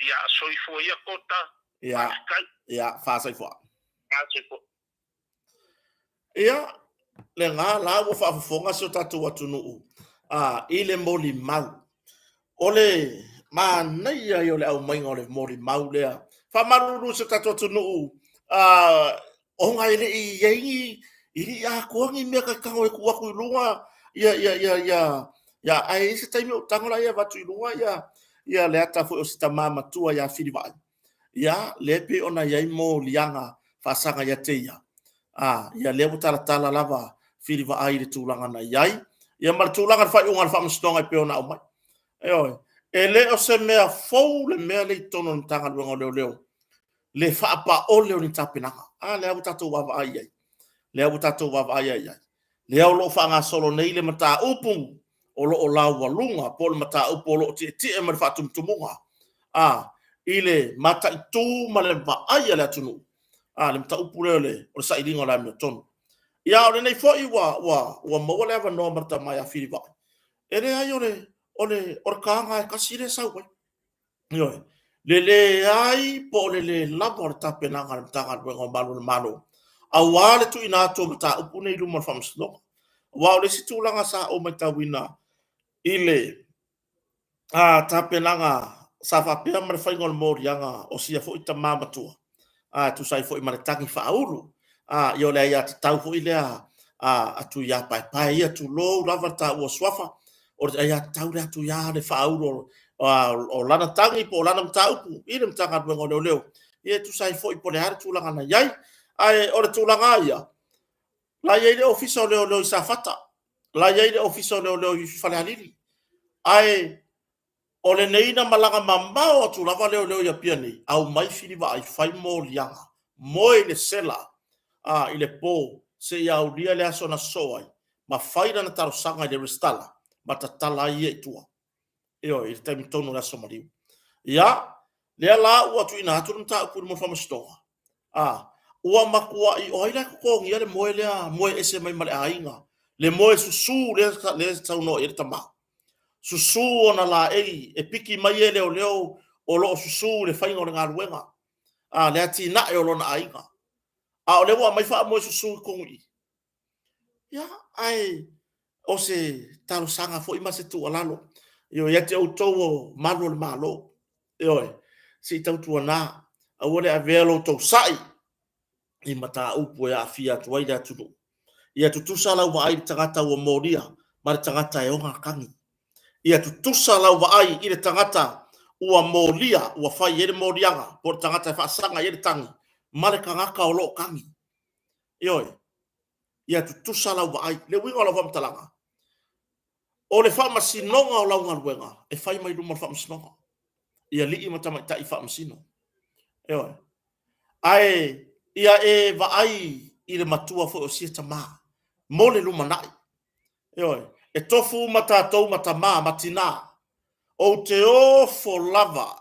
Ia soifua ia kota. Ia whasoifua. Ia le ngā la ua whawhafonga so tatu atu nuu. I le moli mau. Ole ma nei ai o le au mainga o le moli mau lea. Whamaruru so tatu atu nuu. O ngai le I iei iri a kuangi mea kai kango e kuaku I lunga ia ai se taimi o tangola ia watu I lunga ia le ata fu o sita mama tua ia whiriwai ia le pe ona iai mo lianga whasanga ia te ia ia le tala lava whiriwai le tūlanga na iai ia mara tūlanga whai unga whamastonga I pe ona au mai e le o se mea fau le mea le tono ni tanga luenga leo le whaapa o leo ni tapinanga le au tatu wawa ai ai le au tatou wawai ai. Le au lo whanga solo nei le mata upung o lo o lau walunga po le mata upu o lo te ma le whatumtumunga. I le mata I tū ma le whaai ale atunu. Le mata upu leo le o le sailinga la mea tonu. Ia o le nei fo I wa maua le awa noa marata mai a whiriwai. E le ai o le kaanga e kasi le sau wai. Le ai po le labo o le tapenanga le mtanga luenga malu le malo. Awale tu ina to mata upune I luma famslo wa le situlanga sa o mata wina ile tapenanga sa fa pe mar fa ngol morianga o sia fo ita mama tu tu sai fo I maritangi fa uru yo le ya tau fo ile atu ya pai ya tu lo lava ta o swafa o ya tau le atu ya le fa uru o lana tangi po lana mta upu ile mtanga ngol leo ye tu sai fo I po le har tu langa na yai ai o le tūlanga ia. La iei le ofisa o leo I sa fata. La iei le ofisa o leo I whalehalili. Ai o le neina malanga mamao atu lava leo ia pia nei. Au mai whiriwa ai whai mō lianga. Moe le sela. I le pō. Se ia au lia le aso na soai. Ma whaira na taro sanga I le restala. Ma ta tala ia I tua. Eo, I le taimi tonu le aso mariu. Ia, lea la ua tu ina hatu nta upuri mo whamastoa. Ua makua I oila kukongi ia le moe lea moe ese mai male ainga. Le moe susu le tau no I le tama. Susu ona la e piki mai e leo o lo susu le whainga o le ngā ruenga. Le ati na e o lona ainga. O le ua mai wha moe susu kongi. Ia, ai, o se taro sanga fo ima se tu alalo. Io, ia te au tau o manu le malo. Io, si tau tua nā. A wale a velo tau sai. I mata upu e a fia tuai le atunu. Ia tutusa lau wa ai tangata ua moria, ma le tangata e onga kangi. Ia tutusa lau wa ai I le tangata ua moria, ua fai ele morianga, po le tangata e whaasanga ele tangi, ma le kangaka o loo kangi. Ioi, ia tutusa lau wa ai, le winga lau whamtalanga. O le whamasinonga o lau ngaruenga, e whai mai luma whamasinonga. Ia lii matama I tai whamasino. Ioi, ai, ia va ai I le matua fo o sia tama mo le luma nai. e tofu matatou matama matina o te ofo lava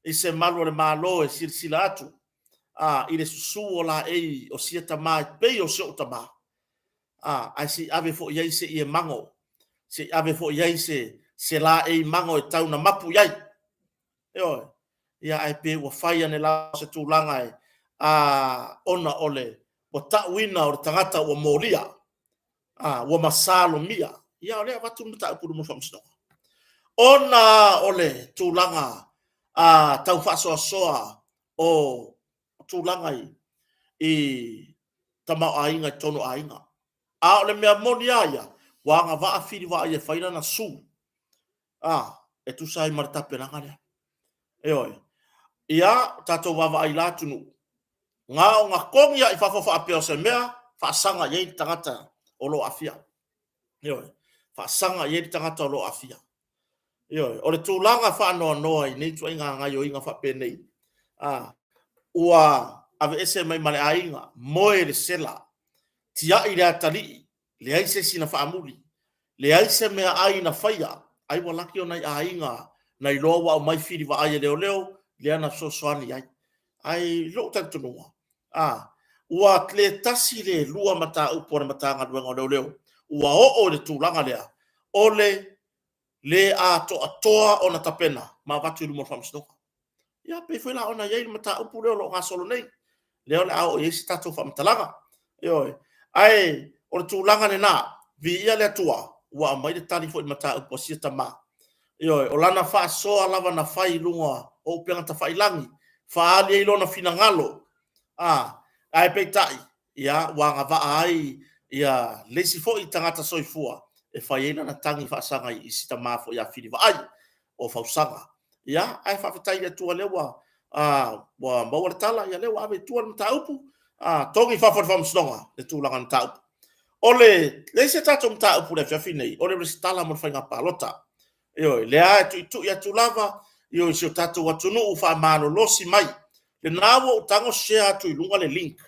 i se malu le malo e silsila atu i le susu o la ei o sia tama pei o se o tama ai si ave fo iai se i mango se ave fo iai se la ei mango e tau na mapu iai eo ia ai pe wa fai ane la se tūlanga e ona ole o tauina o tangata o molia wa masalo mia ia ole watu mta puru mo famsno ona ole tūlanga tau faso soa o tūlanga i tama ainga tono ainga ole mea monia ia wanga va afiri va ia faina na su e tu sai marta penanga le oi ia tato wava ai la tunu nga kongia i fa apeo se mea fa sanga ye tangata o lo afia oi fa sanga ye tangata o lo afia oi o le tūlanga fa no ai nei tu inga yo inga fa penei ua ave ese mai male ainga moe le sela tia i le atali le ai se sina fa amuli le ai se mea ai na faia ai wa laki o nai ainga nai loa o mai firi va ai leo le ana so soani ai lo tanto no ua tle tasi le lua mata upo na mata nga leo ua o le tūlanga lea ole le toa ona tapena ma watu lu mo famsno ia pe foi la ona ye mata upo leo lo ngasolo nei leo le au esi tato famtalaga yo ai o le tūlanga le na vi ia le tua ua mai le tali foi mata upo sia tama yo o lana fa so lava na fai lunga o penga ta fai langi fa ali lo na finangalo ai peitai ia wanga va ai ia lesi fo i tangata soifua e fai na tangi fa sanga i sita mafo ia fili va ai o fa sanga ia ai fa fatai le tua lewa wa mawar tala ia lewa ave tua mta upu tongi fa fa msnonga le tu langa mta upu ole lesi tato mta upu le fafine ole restala mo fa palota yo le a tu ya tu lava yo se tato watu no fa mano losi mai le nawo tango share tu lunga le link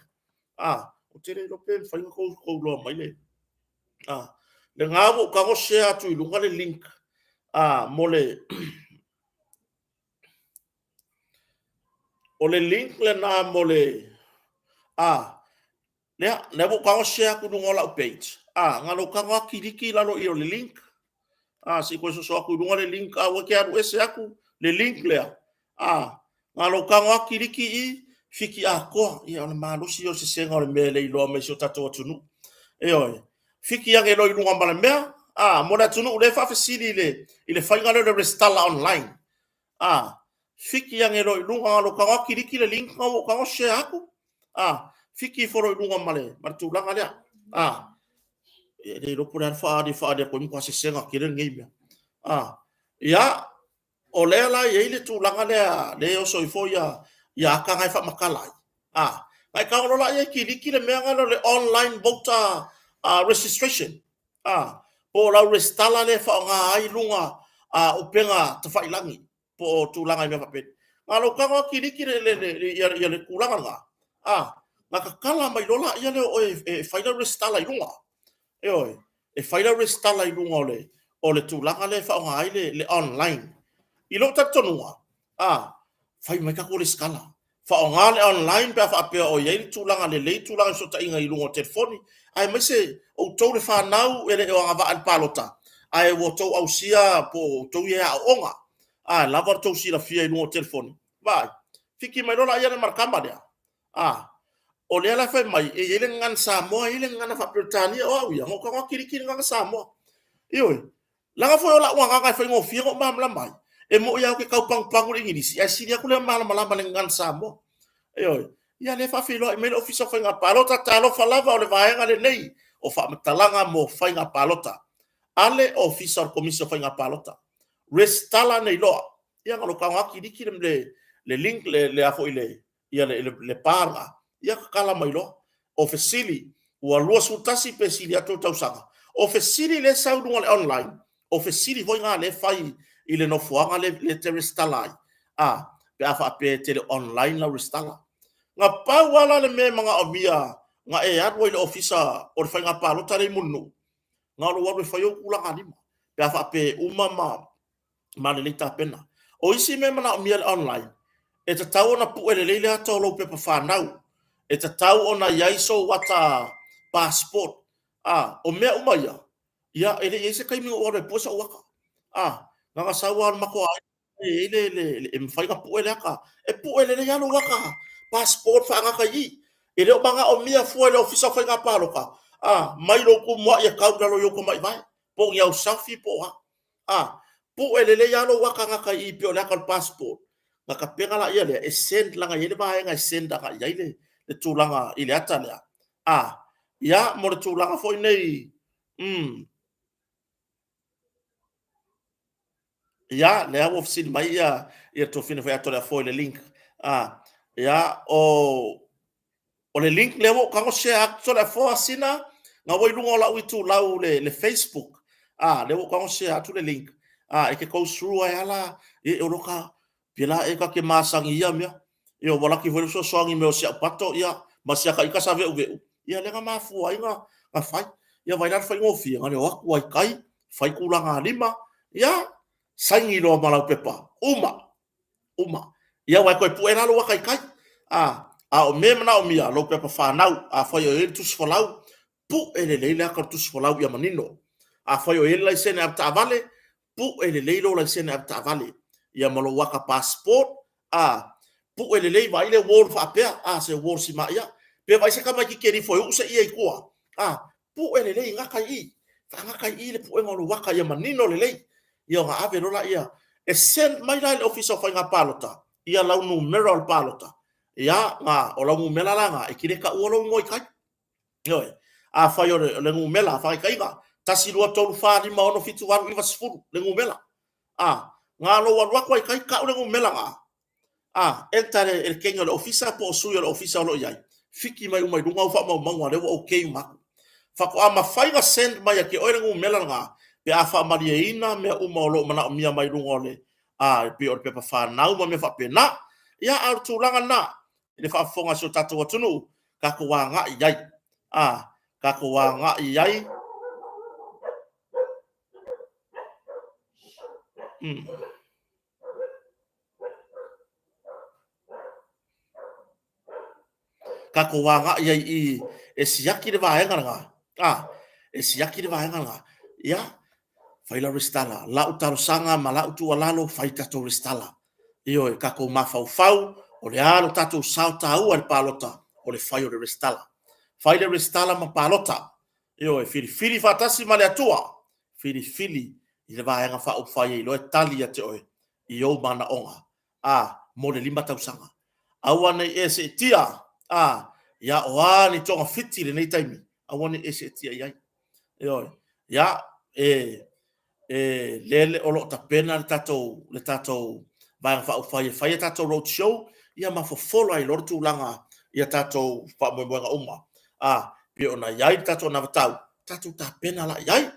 o tere lo pe fa ko lo mai le le nawo ka go share tu lunga le link mole o le link le na mole le bo ka go share ku lunga la page ngalo ka go kiriki la lo i le link si ko so ku lunga le link wa ke aru ese aku le link le ngalo ka go kiriki i fiki ko ia ona malusi o se senga o mele i lo me so tato tunu oi fiki ya ke lo i lunga mala mea mo na tunu le fa fasili le fa ngalo le restala online fiki ya ke lo i lunga lo ka kiriki le link ka share aku fiki foro i lunga male martu langa le e lo pura fa de ko mi se senga ke le ngi ya o le la ye le tu langa le o so i fo ya ka ngai fa makalai ai ka lo la ye ki le me ngalo le online voter registration po la restala le fa nga ai lunga o penga te fa ilangi po tu langa me papet ngalo ka ngo ki le le kulanga nga ka kala mai lola ia le o e fa restala i lunga e fa restala i lunga o le tu langa le fa nga ai le online i lo tatonua fai mai ka ko le skala fa ngale online pa fa pe o ye tu langa le tu langa so ta inga i lungo telefoni ai mai se o to le fa nau ele o nga va al palota ai wo to au sia po to ye a onga la va to sia fia i lungo telefoni vai fiki mai lola ia le markamba dia o le la fa mai e ele ngan sa mo ele ngan fa Britania o ia mo ka kiri ngan sa mo ioi la fa la wa nga fa ngo fia ko mam la mai e mo ia ke kau pang Inggris ya si dia kule malam ngan samo ia le fa filo me officer fa nga palota talo fa lava o le vaenga le nei o fa matalanga mo fa nga palota ale officer commission fa nga palota restala nei lo ia ngalo ka ngaki diki le link le afo ile ia le parga ia kala mai lo officili o lo sultasi pe si dia to tausanga officili le saudu online officili ho nga le fai ile no fuanga le te restalai pe afa pe te online la restala nga pa wala le me mga obia nga e at wo le officer o fa nga palota le munu ngalo wa fa yo kula ngani pe fa pe uma ma le ta pena o isi me mana o miel online e te tau ona pu ele leile ata o lo pe pa whanau e te tau ona iaiso wata passport o mea umaia ia ele ese kai mingo ore posa waka nga sawa mako ai ele e mwhaiga pu ele aka e pu ele le yalo waka passport fa nga kai ele o banga o mea fu ele ofisa whaiga paloka mai lo ku mua ia kau dalo yoko mai vai po iau safi po pu ele le yalo waka nga kai pe o le aka passport nga ka penga la ia le e send langa ele ba nga send ka ia le tulanga ile ata le ia mo le tulanga foi nei ia le au ofisi mai ia to fina foi atola foi le link ia o le link le mo ka share atola foi asina nga voi lunga la uitu lau le Facebook le mo ka share atu le link e ke go through ai ala e oroka pela e ka ke masangi ia mea e o wala ki voi so songi me o sia pato ia ma sia ka ikasa ve ia le nga mafu ai nga fai ia vai dar fai ngofi nga le wa kai fai kulanga lima ia sangi lo mala pepa uma ia wa ko pu era lo wa kai o me mana o mia lo pepa fa nau fai o el tus folau pu ele le ka tus folau ia manino fai o el la sene apta vale pu ele le lo la sene apta vale ia malo waka passport pu ele le vai le wor fa pe se wor si ma ia pe vai se kama ki keri foi u se ia ikoa pu ele le nga kai le pu e ngolo waka ia manino le ia nga ave rola ia e send mai le office of nga palota ia lau numero palota ia nga o lau numela nga e kire ka uolo ngoi kai oi fa yo le numela fa kai ga tasi lua tolu fa di ma ono fitu waru iwa sfuru le numela nga lo wa kai kai ka le numela nga entare el kenyo le office po su yo le office lo yai fiki mai umai dunga fa ma mangwa le okay ma fa ko ama fa ga send mai ke o le numela nga pe afa mariina me uma lo mana mia mai lungole pe o pe fa nau ma me fa pena ia ar tulanga na le fa fonga so tatu tunu ka ko wanga iai ka ko wanga iai ka ko wanga iai e siaki le vaenga nga e siaki le vaenga nga ia faila restala la utaro sanga mala utu walalo faita to restala io e kako mafau o le alo tato sauta au al palota o le faio de restala faila restala ma palota io e fili fatasi male atua fili i le vaenga fa o faia i lo italia te oe io mana onga mo le lima tau sanga awane ese tia ya oani tonga fiti le nei taimi awane ese tia iai io ya lele o lo ta pena le tato vai fa fai tato road show ia ma fo follow ai lor tu langa ia tato fa mo nga uma pe ona yai tato na tau tato ta pena la yai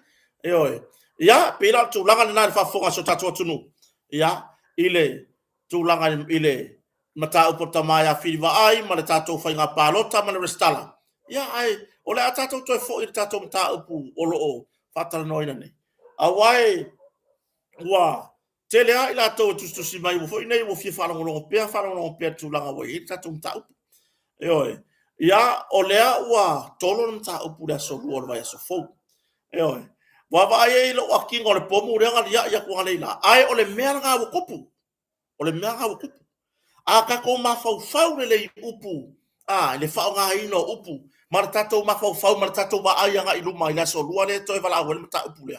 ia pe la tu langa na fa fonga so tato tunu ia ile tu langa ile mata o porta mai a filva ai ma le tato fa nga palota ma le restala ia ai o le tato to fo i tato mata upu o lo fatala noina ne awai wa tele ai la to tu si mai mo foi nei mo fi fa lo pe tu langa wai ta tum ta ya o lea wa tolo nta o pura so lo vai so fo wa va ai lo aki ngol po mu renga ya ko ngale la ai o le merga wo kopu ka ko ma fa le upu le fa nga ino upu martato ma fa martato ba ai nga ilu mai la so lo le to va la wel mata upu le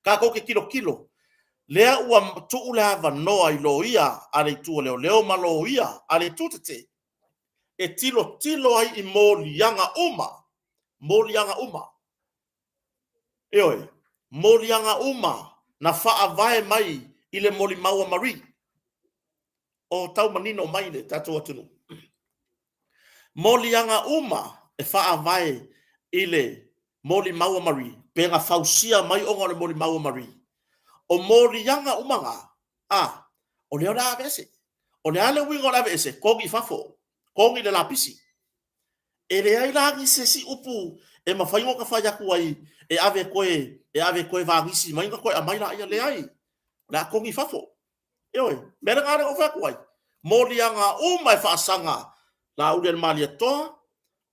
ka ko ke kilo lea ua tu le ava noa i lo ia ale tu leo malo ia ale tutete e tilo ai i molianga uma molianga uma na faa vai mai i le moli maua mari o tau manino mai le tatu atunu molianga uma e faa vai i le moli maua mari penga fausia mai o le moli maua mari o morianga umanga o le ora vese o le ale wingo la vese kongi fafo kongi le lapisi e le ai langi se si upu e mawhaingo ka whai aku ai, e ave koe vangisi, mainga koe a maila ia le ai, la kongi fafo. Ioi, mera ngare o whaku ai, mōri anga umai whaasanga, la urian mali atoa,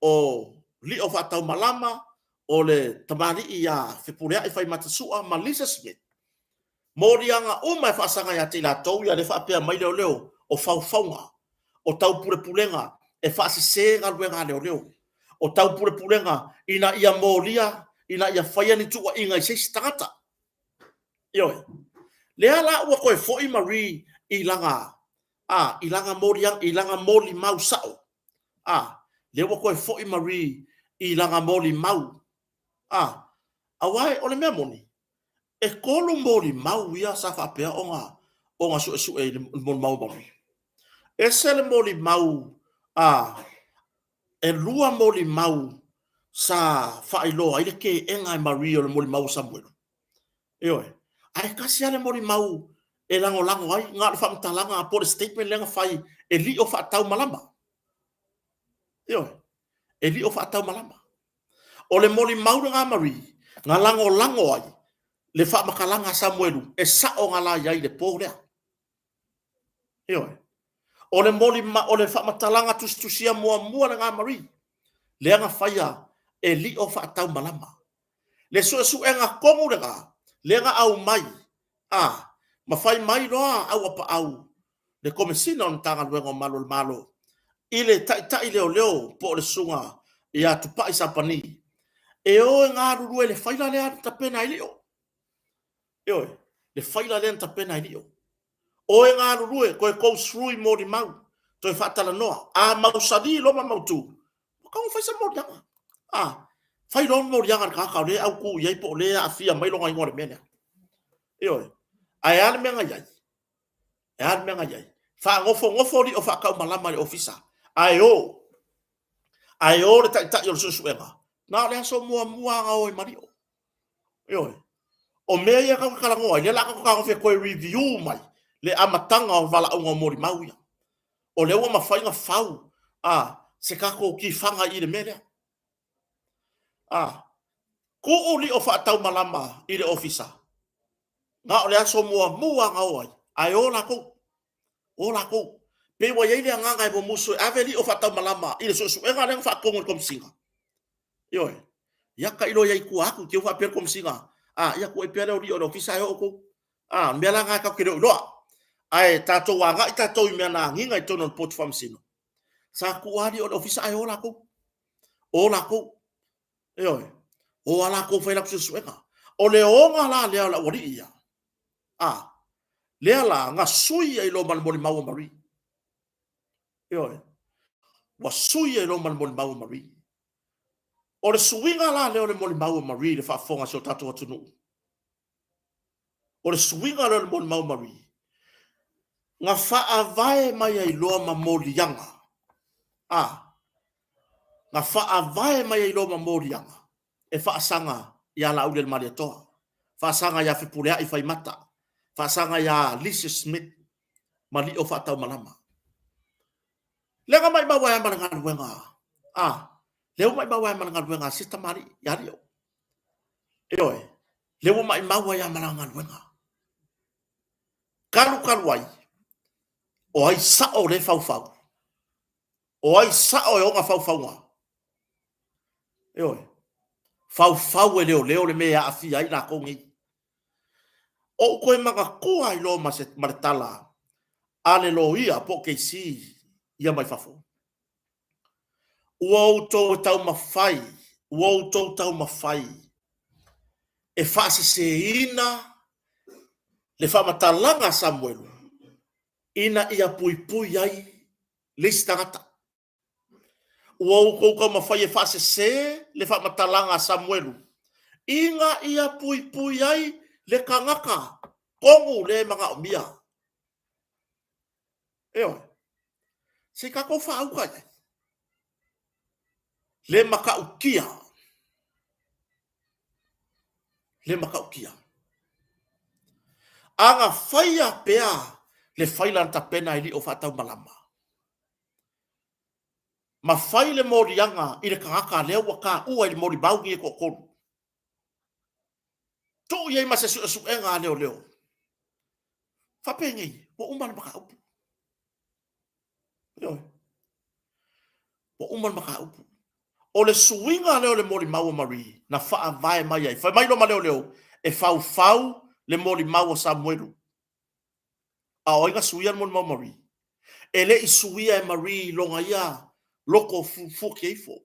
o li o whatau malama, o le tamari ia whipurea i whai matasua, Malisa Smith. Mōri anga umai whaasanga ia te la tau ia le whapea mai leo leo, o whauwhaunga, o tau purepulenga, e whaasise ngā luenga leo leo. O tau purepulenga, ina ia mōria, ina ia whaia ni tua inga i seisi tangata. Ioi. Lea la ua koe fo'i mari i langa, i langa mōriang, i langa mōli mau sao. Lea ua koe fo'i mari i langa mōli mau. Awai, ole mea moni. E kolo mōli mau ia sa whapea o ngā su e mōli mau moni. E sele mōli mau, e lua mōli mau sa whailoa, ile ke engai mari o le mōli mau Samuel. Ioi. Ai kasi ale mori mau e lango ai ngā le whamtalanga a pore statement lenga whai e li o whaatau malama. Ioi, e li o whaatau malama. O le mori mau ngā mari, ngā lango ai, le whaamakalanga Samuelu, e sao ngā la iai le pōrea. Ioi, o le whaamatalanga tustusia mua na ngā mari, le anga whaia e li o whaatau malama. Le su e ngā kongu le ngā, lenga au mai mafai mai loa au apa au le komesina on tanga luengo malo ile tai leo po le sunga ia tupai sapani e o ngā ruru le faila le ata pena ilio le faila le ata pena ilio o ngā ruru ko e ko srui mori mau to fatala noa mau sadi lo mau tu ka un faisa mori fai ron mo rianga ka le au ku ye po le afia mai lo ngai ngore mena. Ioi. Ai al menga yai. Al menga yai. Fa ngofo li o fa ka malama le ofisa. Ai o le ta yo so suenga. Na le so mua nga o mario. Ioi. O me ia ka kala ngoi le la ka fe ko review mai. Le amatanga o vala o ngomori mau ia. O le o mafainga fau. Se ka ko ki fanga i le mena. Ko uli o whaatau malama i le ofisa. Ngā o le aso mua nga oai. Ai o lako. Pe wa yeile ngā ngai po musu ave li o whaatau malama i le sosu. E ngā renga whaakongo kom singa. Ioi. Ia ka ilo yai kua aku ki o whaapea kom singa. Ia kua e pere o li o le ofisa e oko. Mea la ngā kau kere o loa. Ai tātou wa ngā i tātou i mea nā nginga i tono port farm sino. Sa kua li o le ofisa e o lako. O lako. Ioi. O ala ko fai lakse suenga. O le onga la lea la wari ia. Lea la nga sui ai lo malmoli mau mari. Ioi. Wa sui ai lo malmoli mau mari. O le suinga la lea le moli mau mari le whaafonga so tato atunu. O le suinga le moli mau mari. Nga whaavae mai ai loa ma moli yanga. Nga whaavae mai ai loa ma moli yanga. E whaasanga ia la aule maria toa. Whaasanga ia whipurea i whai mata. Whaasanga ia Lisa Smith. Mali o whaatau malama. Lenga mai mawa ia maranga ruenga. Leo mai mawa ia maranga ruenga. Sista mari, ia rio. Eoi. Leo mai mawa ia maranga ruenga. Karu ai. O ai sao le fau. O ai sao e onga fau nga. Eoi. Fau e leo le mea afi ai la kongi. O koe manga kua i lo maretala. Ale lo ia po ke si ia mai fafo. Uautou tau mawhai. Uautou tau mawhai. E whaase se ina. Le whamatalanga Samuel. Ina ia pui ai. Listangata. Ua ko ma fai fase se le fa matalanga Samuelu. Inga ia pui ai le kangaka. Kongu le mga umia. Eo. Se ka ko fa au kai. Le maka ukia. Anga faia pea le failanta pena ili o fatau malama. Ma fai le morianga i le kangaka leo waka ua i le mori baugi e kokonu. To iei ma se su enga leo leo. Fapengi, po uman maka upu. Yo. Po uman maka upu. O le suinga leo le mori maua mari na faa vai mai ai. Fai mai lo ma leo leo e fau fau le mori maua Samuelu. A oinga suia le mori maua mari. E le i suia e mari longa ia loko fu keifo.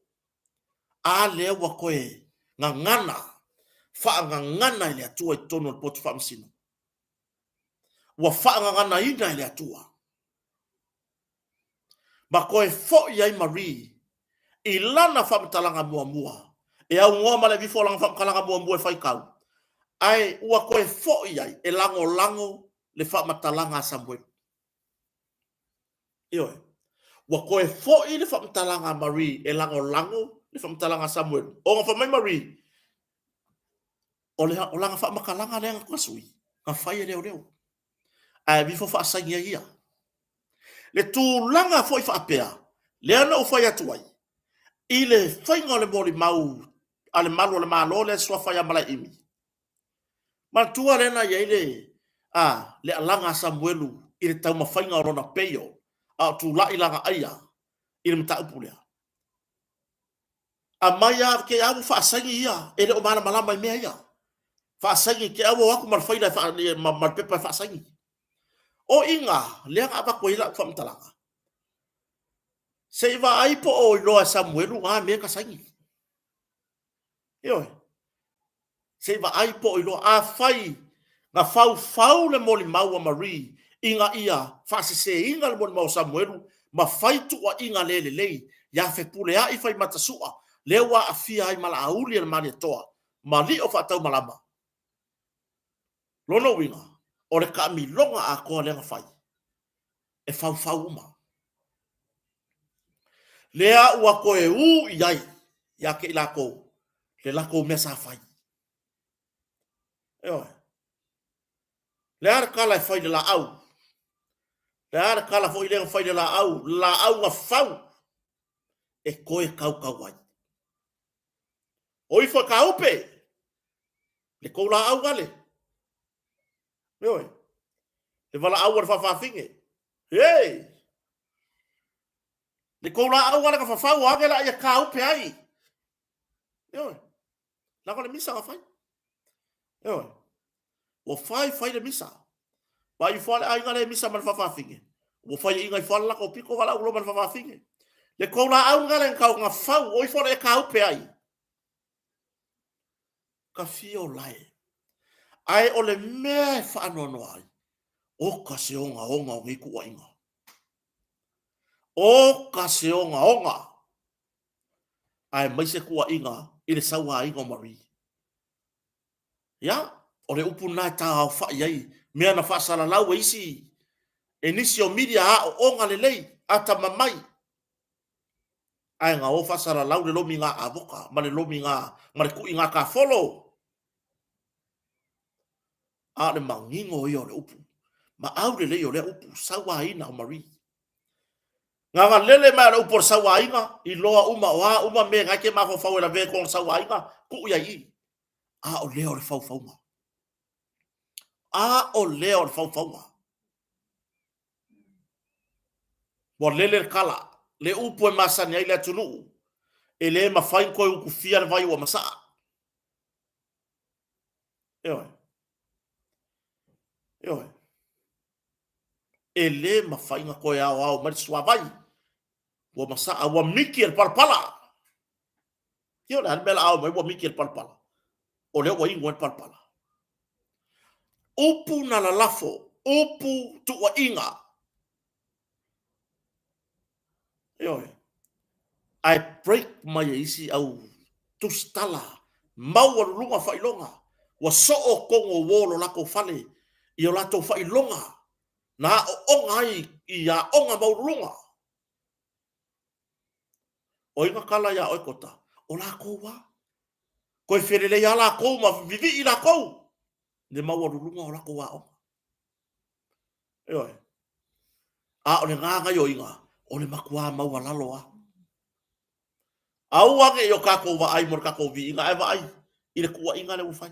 A leo wa koe ngangana. Faa ngangana ile atua i tono le potu whamsino. Wa faa ngangana ina ile atua. Ma koe fo i ai mari. I lana whamtalanga mua mua. E au ngoma le bifo langa whamkalanga mua mua e whaikau. Ai ua koe fo i ai e lango lango le whamatalanga a Samuel. Ioi. Wa koe fo i le whamtalanga a Marie e lango lango le whamtalanga a Samuel. O nga whamai Marie. O langa whamakalanga le anga kwasui. Nga whai e reo reo. Ai bifo whaasangia ia. Le tūlanga fo i whaapea. Le ana o whai atuai. I le whainga le mori mau. Ale malu le malo le swa whai amala imi. Ma tua rena ia ile. Le alanga Samuelu. I le tau mawhainga o rona peio. A tu la ilanga aia. I le mta upulea. A maya ke awu whaasangi ia. E le o mana malama i mea ia. Whaasangi ke awu waku marwhaina marpepa whaasangi. O inga. Leanga apa koe ila whamtalanga. Se iwa aipo o iloa Samuelu. Mea kasangi. Ioi. Se iwa aipo o iloa. A whai. Nga fau le moli maua Marie. Inga ia. Whaasese inga le moli maua Samuelu. Ma whaitu wa inga lele lei. Ya fe pule a i whai matasua. Lewa a fia ai mala auli al mani toa. Ma li o whaatau malama. Lono winga. O le ka mi longa a koa lenga whai. E fau uma. Lea ua koe u iai. Ya ke ilako. Le lako mesa whai. Eo. Lea re kala e whai de la au. Lea re kala fo i lenga whai de la au. La au nga whau. E koe kau wai. O ifo ka upe. Le kou la au gale. Oi. Le vala au ar whawhawhinge. Hey. Le kou la au gale ka whawhau age la ia ka upe ai. Oi. La kone misa ka whai. Oi. O whai le misa. Pa i whale ai ngale misa man whawhawhinge. O whai inga i whale lako piko wala ulo man whawhawhinge. Le kou la au gale kau ngā whau. O i whale e ka upe ai. Ka fio lai. Ai o le mea e whaanono ai. O ka se onga o ngiku wa inga. O ka se onga. Ai mai se kua inga. I le saua inga o Marie. Ya. O le upu nai tā au whai ai. Mea na whaasala lau e isi. E nisi o media a o onga le lei. Ata mamai. Ai ngā o whaasala lau le lomi ngā avoka. Ma le lomi ngā. Ma le kui ngā ka follow. A le mangingo i o le upu. Ma au le lei o le upu. Saua ina o Marie. Nga lele mai le upu o saua ina. I loa uma o a uma me ngai ke mako fau e la vea kong saua ina. Ku ia i. A o leo le fau ma. A o leo le fau ma. Mo lele kala. Le upu e masani ai le tunu. E le mawhai koe uku fia le vai ua masaa. Eoi. E le mawhai nga koe au mari sua vai. Ua masaa ua miki el palpala. Io le hanmela au mai ua miki el palpala. O leo ua ingo el palpala. Upu na la lafo. Upu tu ua inga. Eoi. Ai break mai e isi au tustala. Maua lunga whailonga. Wa soo kongo wolo lako fale. I o lato whailonga. Na o onga ai i a onga maurunga. O inga kala ia oikota. O lako wa. Koe wherele ia lako ma vivi i lako. Ne maua lunga o lako wa onga. Eoi. A o le nganga i o inga. O le makua maua laloa. Au ake yo kako wa ai mor kako vi inga ai wa ai. Ile kuwa inga le ufai.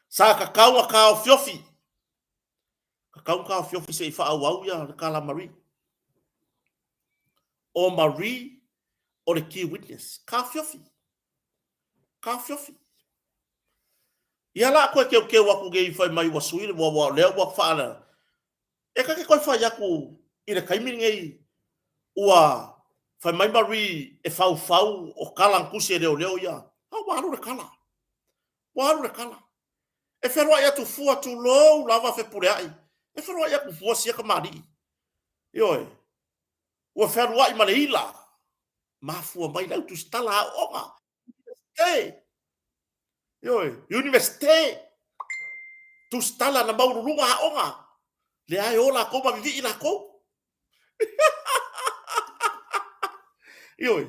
Sa kakau ka fiofi. Kakau ka fiofi se ifa au ya kala Marie. O Marie o le key witness. Ka fiofi. Ka fiofi. Ia la koe ke waku ge ifa mai wa suile wa leo wa fa'ala. E ka ke koe fa yaku ile kaimi ngei ua fai mai Marie e fau o kala kusi leo ia. Au waru le kala. Waru le kala. E whenua ia tu fua tu lou lava fe pure ai. E whenua ia ku fua sia ka mari. Ioi. Ua whenua i male ila. Mafua mai lau tu stala a onga. Hey. Ioi. Universite. Tu stala na maururunga a onga. Le ai ola ko ma vivi ila ko. Ioi.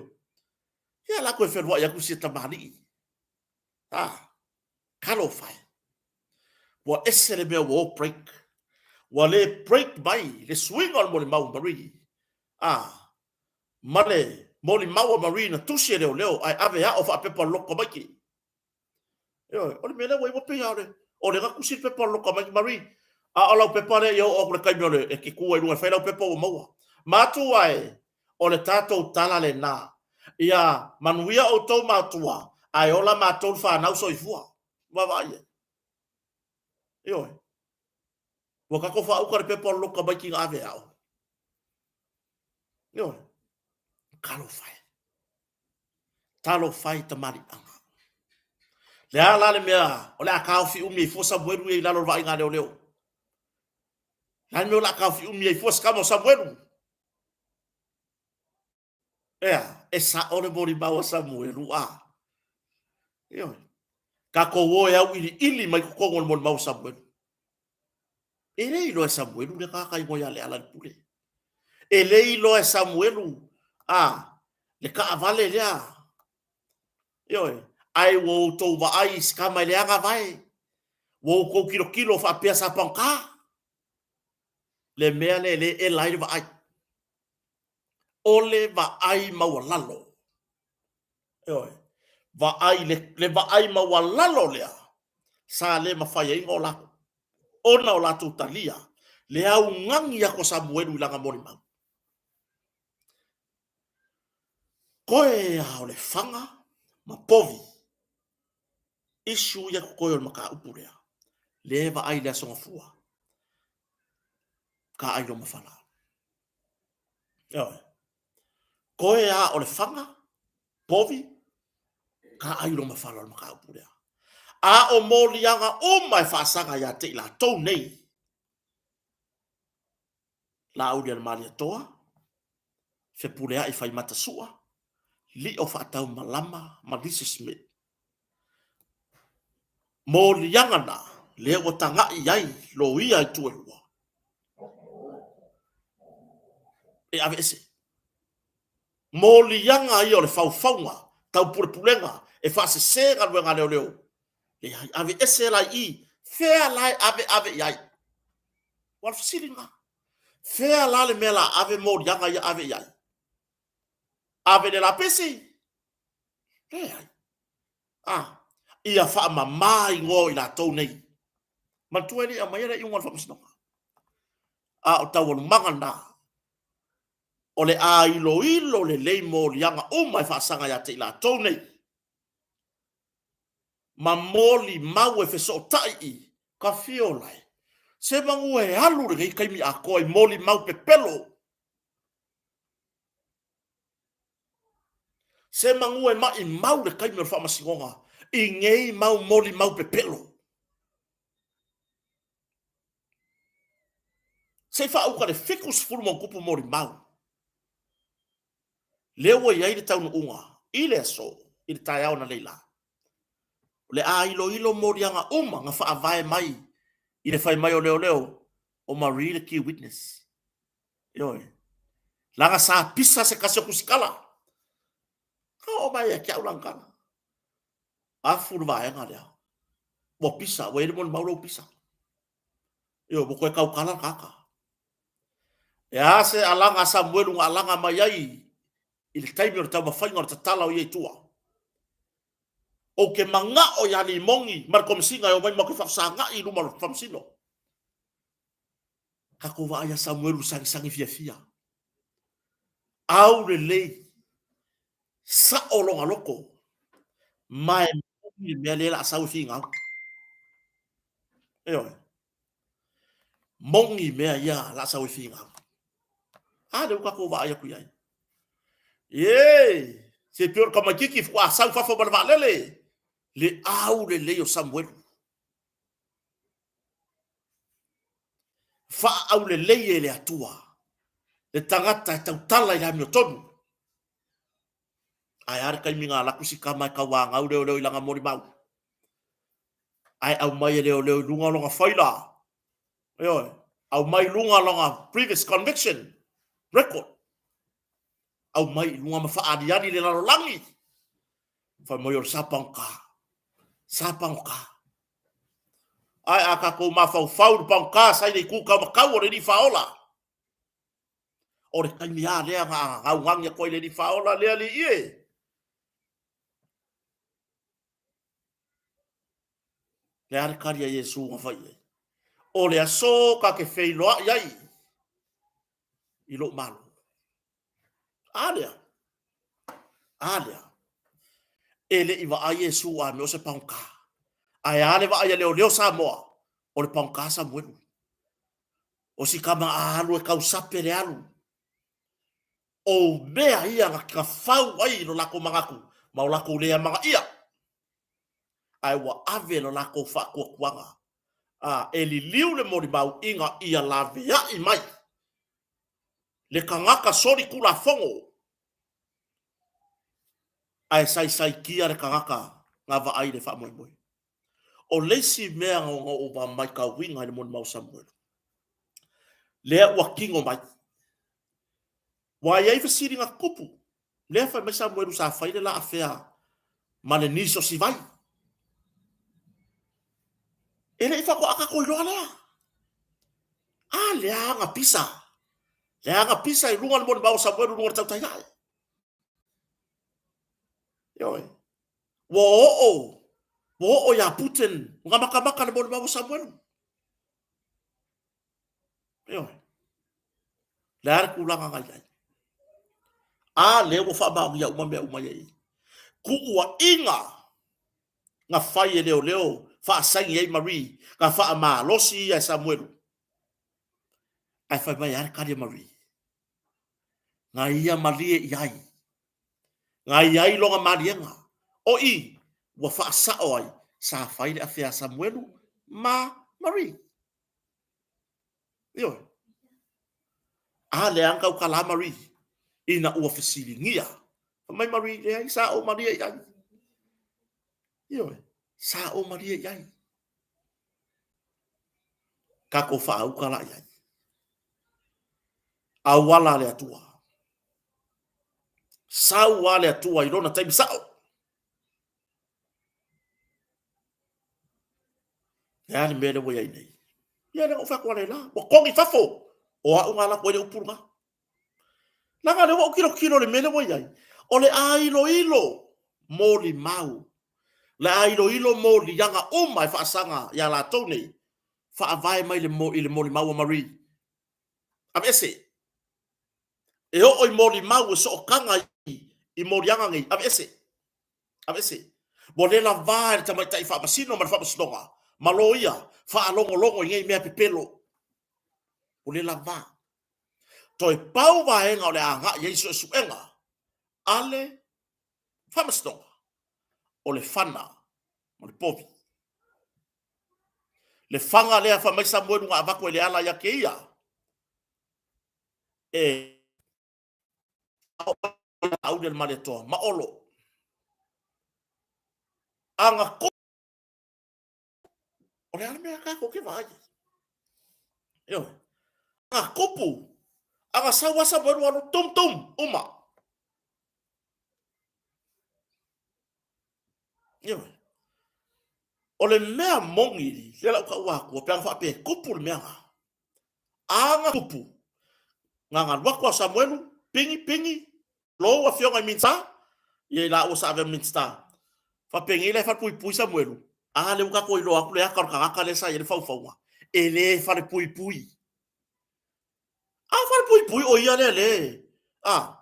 Ia la ko e whenua ia ku sia ta mari. Kalo fai. Wa ese le mea wo break. Wa le break mai. Le swing on mole mau Marie. Male moli mau Marie na tusi leo. Ai ave ya ofa pepa loko mai ki. Yo, ole mele wa pe ya le. Ole ga kusi pepa loko mai Marie. Ala pepa le yo o le kai mele e ki ku e lu fa la pepa o mau. Matu ai. Ole tato tala le na. Ia manuia o to matua. Ai ola matou fa na so ifua. Wa vai. Yo. Wa ka ko fa u ka pepa loko mai ki ave ya. Yo. Kalo fai. Talo fai tamari anga. Le ala le mea, o le akau fi umi fo Samuelu e lalo vai ngale o leo. La me o la akau fi umi e fo skamo Samuelu. E sa ole mori bawa Samuelu a. Yo. Ka ko wo ya ili mai ko ngol mon mau Samuelu. E le ilo Samuelu le ka kai mo ya le ala pule. E le ilo Samuelu le ka avale le a. Yo. Ai wo to va ai skama le anga vai. Wo ko kilo fa pia sa panka. Le mea le e lai va ai. Ole va ai mawalalo. Oi. Va ai le va ai mawalalo lea. Sa le mafai ingo la. Ona o la tutalia. Le au ngangi ya ko Samuelu langa mori mau. Koe au le fanga ma povi. Isu ya koe o maka upurea. Le va ai le songa fua. Ka ai lo mafala. Oi. Koe a o le fanga, povi, ka ai lo mafala o maka upurea. A o molianga o mai whaasanga ia te ila tau nei. La au dia maria toa, fe purea i whai mata sua, li o whaatau malama, Malisa Smith. Molianga na, lea o tanga i ai, lo ia i tuelua. E ave ese. Molianga i o le whauwhaunga, tau purepulenga, e whaase sega luenga leo leo. E ave ese lai i, fea lai ave iai. Wal fasilinga. Fea la le mela ave molianga i ave iai. Ave de la pesi. Ai. Ia wha mamai ngō i la tau nei. Mantueli a maera i unga whamasinoka. O tau anu mangana. O le a ilo le lei molianga o mai whaasanga ia te i la tau nei. Ma moli mau e feso tai i, ka fio lai. Se mangu e alu re kaimi a koe moli mau pe pelo. Se mangu e mai mau re kaimi o whamasingonga. I ngei mau moli mau pe pelo. Se wha auka le fikus furu mo kupu moli mau. Leo e ai le taunu unga. I le so. I le tai au na leila. Le a ilo morianga uma nga wha avae mai. I le whai mai o leo. O Marie the key witness. Ioi. Langa sa pisa se kasi o kusikala. Ka o mai e kia ulangkana. A furu vae nga lea. Mo pisa. Wa ere mon mauro pisa. Io mo koe kau kala kaka. E a se alanga Samuelu nga alanga mai ai. le taimi o le tau mawhainga o le tatala o iei tua. O ke manga o yani mongi, mar komisinga o mai mo ke whafsanga i luma lo whamsino. Kako wa aya Samuelu sangi fia. Au le lei, sa o longa loko, mai mongi mea lela asau finga. Eo, mongi mea ia la asau finga. Le kako wa aya kuyai. Ye, se pior kama kiki fwa asau fafo balvalele. Le au le lei o Samuelu. Fa au le lei le atua. Le tangata e tautala i la mio tonu. Ai are kai minga la kusi kama ka wanga au leo ilanga mori mau. Ai au mai leo lunga longa faila. Au mai lunga longa previous conviction record. Au mai lunga mafa adiani le lalo langi. Fa moyo sapangka. Ai aka ko mafau pangka sai le ku ka makau re di faola. Ore kai mia le nga au ngang ko le di faola le ali ie. Le are karia Yesu nga fai. O le aso ka ke feiloa iai. Ilo malu. Alea. Ele iwa a Yesu a me o se pangka. Ai ale wa ai leo Samoa. O le pangka Samuelu. O si kama alu e kau sape le alu. O mea ia nga ka fau ai lo lako mangaku. Mau lako lea manga ia. Ai wa ave lo lako fa kuanga. Eli liu le mori mau inga ia la vea i mai. Le kangaka sori kula fongo. Ai sai kia le kangaka nga va ai le fa moi. O leisi mea nga o ba mai ka winga le mori mau Samuel. Lea ua kingo mai. Wa iai fasiri nga kupu. Lea fa mai Samuel sa faile la afea. Mane niso si vai. Ele ifa ko aka koiloa lea. Lea nga pisa. Lea nga pisa i runga le mori mau Samuel runga tau tainai. Yoi. Wo ya Putin. Nga maka le mori mau Samuel. Yoi. Lea kulanga ngai. Leo fa ba ya uma ye. Ku ua inga nga fai leo fa sangi e Marie nga fa ma losi ya Samuel. Ai fa mai ar kali Marie. Nga ia Marie iai. Nga iai longa marienga. O i wa fa sa oi sa fai le afia Samuel ma Marie. Yo. Le anka u kala Marie. Ina ua fasili ngia. Mai Marie le sa o Maria iai. Yo. Sa o Maria iai. Kako fa au kala iai. Awala le atua. Sa wale atua i lona taimi sao. Ya ni mele wo iai nei. Ya na ufa kwa la. Wa kongi fafo. O a unga la ko le upurunga. Nanga le wo kilo le mele wo iai. O le ilo moli mau. Le ilo moli yanga uma fa sanga ya la tone. Fa avai mai le moli mau Marie. Am ese. E o moli mau so kanga i moli yanga ngai. Am ese. Mo le la vai tamai tai fa masino ma fa masnonga. Maloia fa longo ngai mea pepelo. O le la va. Toi pau va enga o le anga Yesu suenga. Ale fa masnonga. O le fana. O le povi. Le fanga lea fa mai Samuel nga avako le ala ya keia. Au del maleto ma olo. Anga ko. O le ala mea kako ke vai. Yo. Anga kopu. Anga sawa Samuel wanu tum uma. Yo. O le mea mongi le la ka wa ko pe fa pe kopu le mea. Anga kopu. Nga wako Samuel pingi lo wa fionga minsa ye la o sa ave minsta fa pengile fa pui Samuelu a le uka ko ilo aku le aka ka le sa ye fa fa ele fa le pui a fa le pui o ia le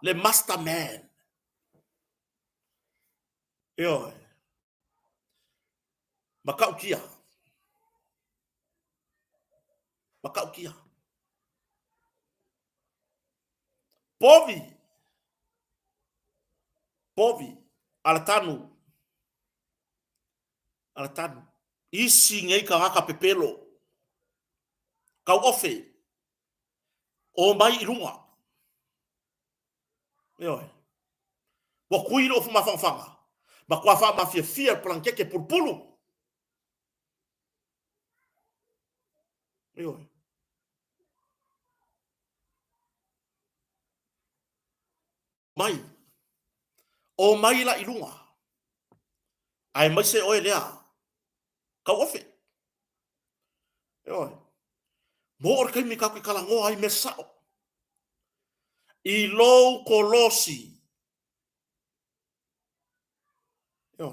le master man yo makaukia povi alatanu isi ngei ka haka pepelo kau ofe o mai ilunga yo wa kuilo fu mafanga ma kwa fa ma fia plankeke pulpulu yo mai o mai la ilunga ai mai se o elea kau ofe yo mo or kai mi ka kala ngo ai mesao i lo kolosi yo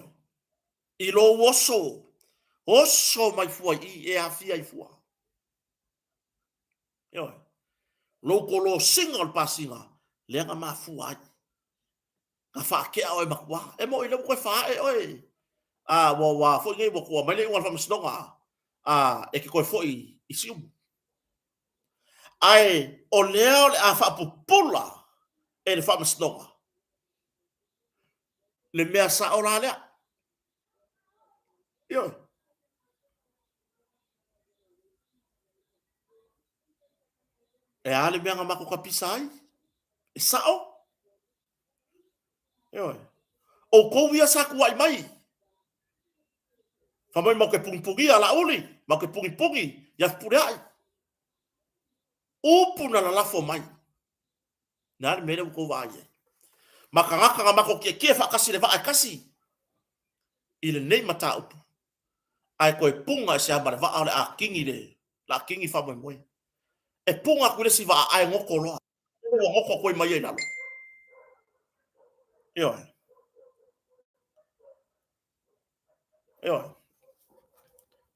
i lo oso mai fua i e afia i fua yo lo kolosinga al pasinga lenga ma fua ai ka fa ke o makwa e mo ile ko fa e oi wa fo ngai bo ko mai le wa fa msdonga e ke ko fo i siu ai o leo le a fa popula e le fa msdonga le mea sa ora le yo e ale mea nga mako ka pisai e sao yo o ko via sa ku ai mai fa mai mo ke pungpungi ala uli mo ke pungi ya purai upu na la fo mai na le mele ko va ye makanga nga mako ke fa kasi le va kasi ile nei mata upu ai ko punga se aba va ale a kingi le la kingi fa mo e punga ku le si va ai ngoko lo ngoko ko mai na yo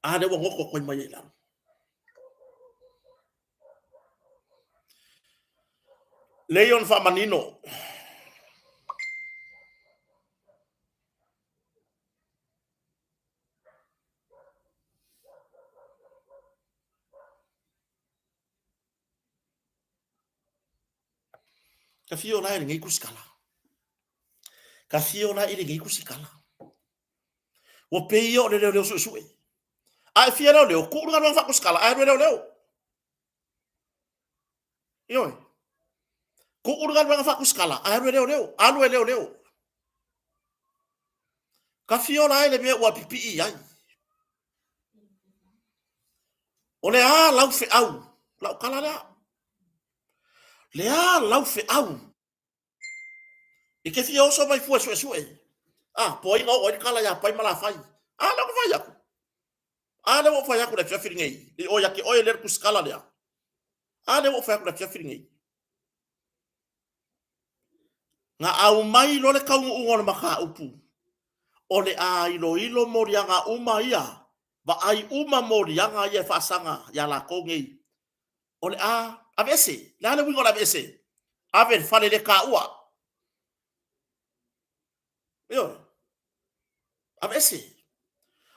ade wo ngoko ko mai na Leon fa manino ka fio na ile ngai kuskala ka fio na ile ngai kusikala wo peio le su ai fia le ku nga fa kuskala ai le yo ku nga fa kuskala ai le ka fio na ile me wa pipi ai o le lau fe au lau kala le lau fe au e ke fio so mai fu su po inga o kala ya pai mala fai la ko fai aku le wo fai aku le fia firingai e o ya ke o le kuskala le le wo fai aku le fia firingai nga au mai lo le kau ngol maka upu o le ilo morianga uma ia va ai uma morianga ia fasanga ya la kongei o le avese la le wingo la avese ave fale le ka ua yo avese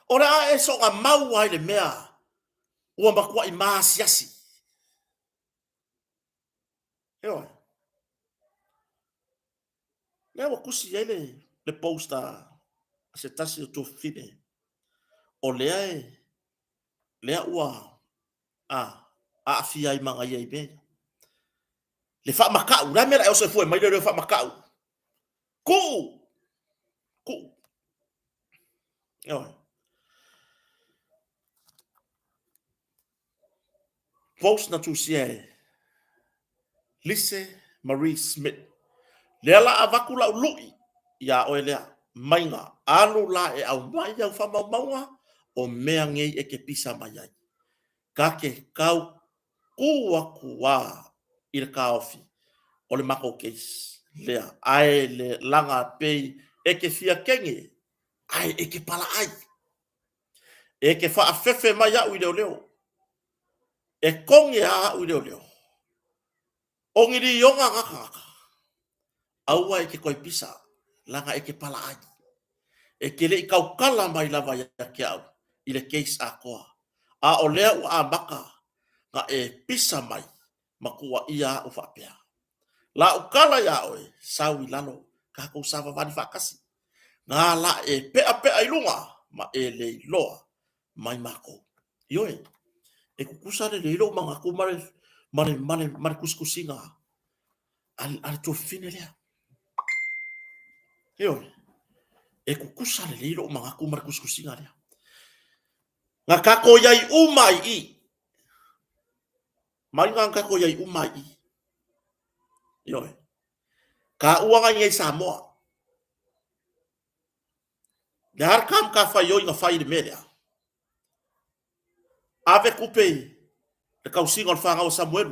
o le e so nga mau ai le mea ua makua i masiasi yo le wa kusi ele le posta se tasi to fine o le ua a fia i manga ia i be le fa makau la mera e o se foi mai le fa makau ku yo post na tu sia Lise Marie Smith le la avakula lui ya o le mainga alu la e au mai au fa maunga o mea ngei e ke pisa mai ai ka ke kau kua i le kaofi o le mako case lea ai le langa pei e ke fia kenge ai e ke pala ai e ke fa afefe mai au i leo e konge a au i leo o ngiri yonga ngaka aua e ke koi pisa langa e ke pala ai e ke le i kaukala mai lava ya ke au i le case a koa a o lea u a maka nga e pisa mai makua ia u whapea la u kala ya oe sau i lalo ka kou sawa vani whakasi ngā la e pea pea i lunga ma e le loa mai mako ioe e kukusa le lo mga ku mare kuskusinga al to fine lea ioe e kukusa le lo mga ku mare kuskusinga lea nga kako yai umai i mai nga kako yai umai i ioe ka uanga ngai Samoa le har kam ka fa yo nga fa i media ave coupe le kausinga o fanga o Samuel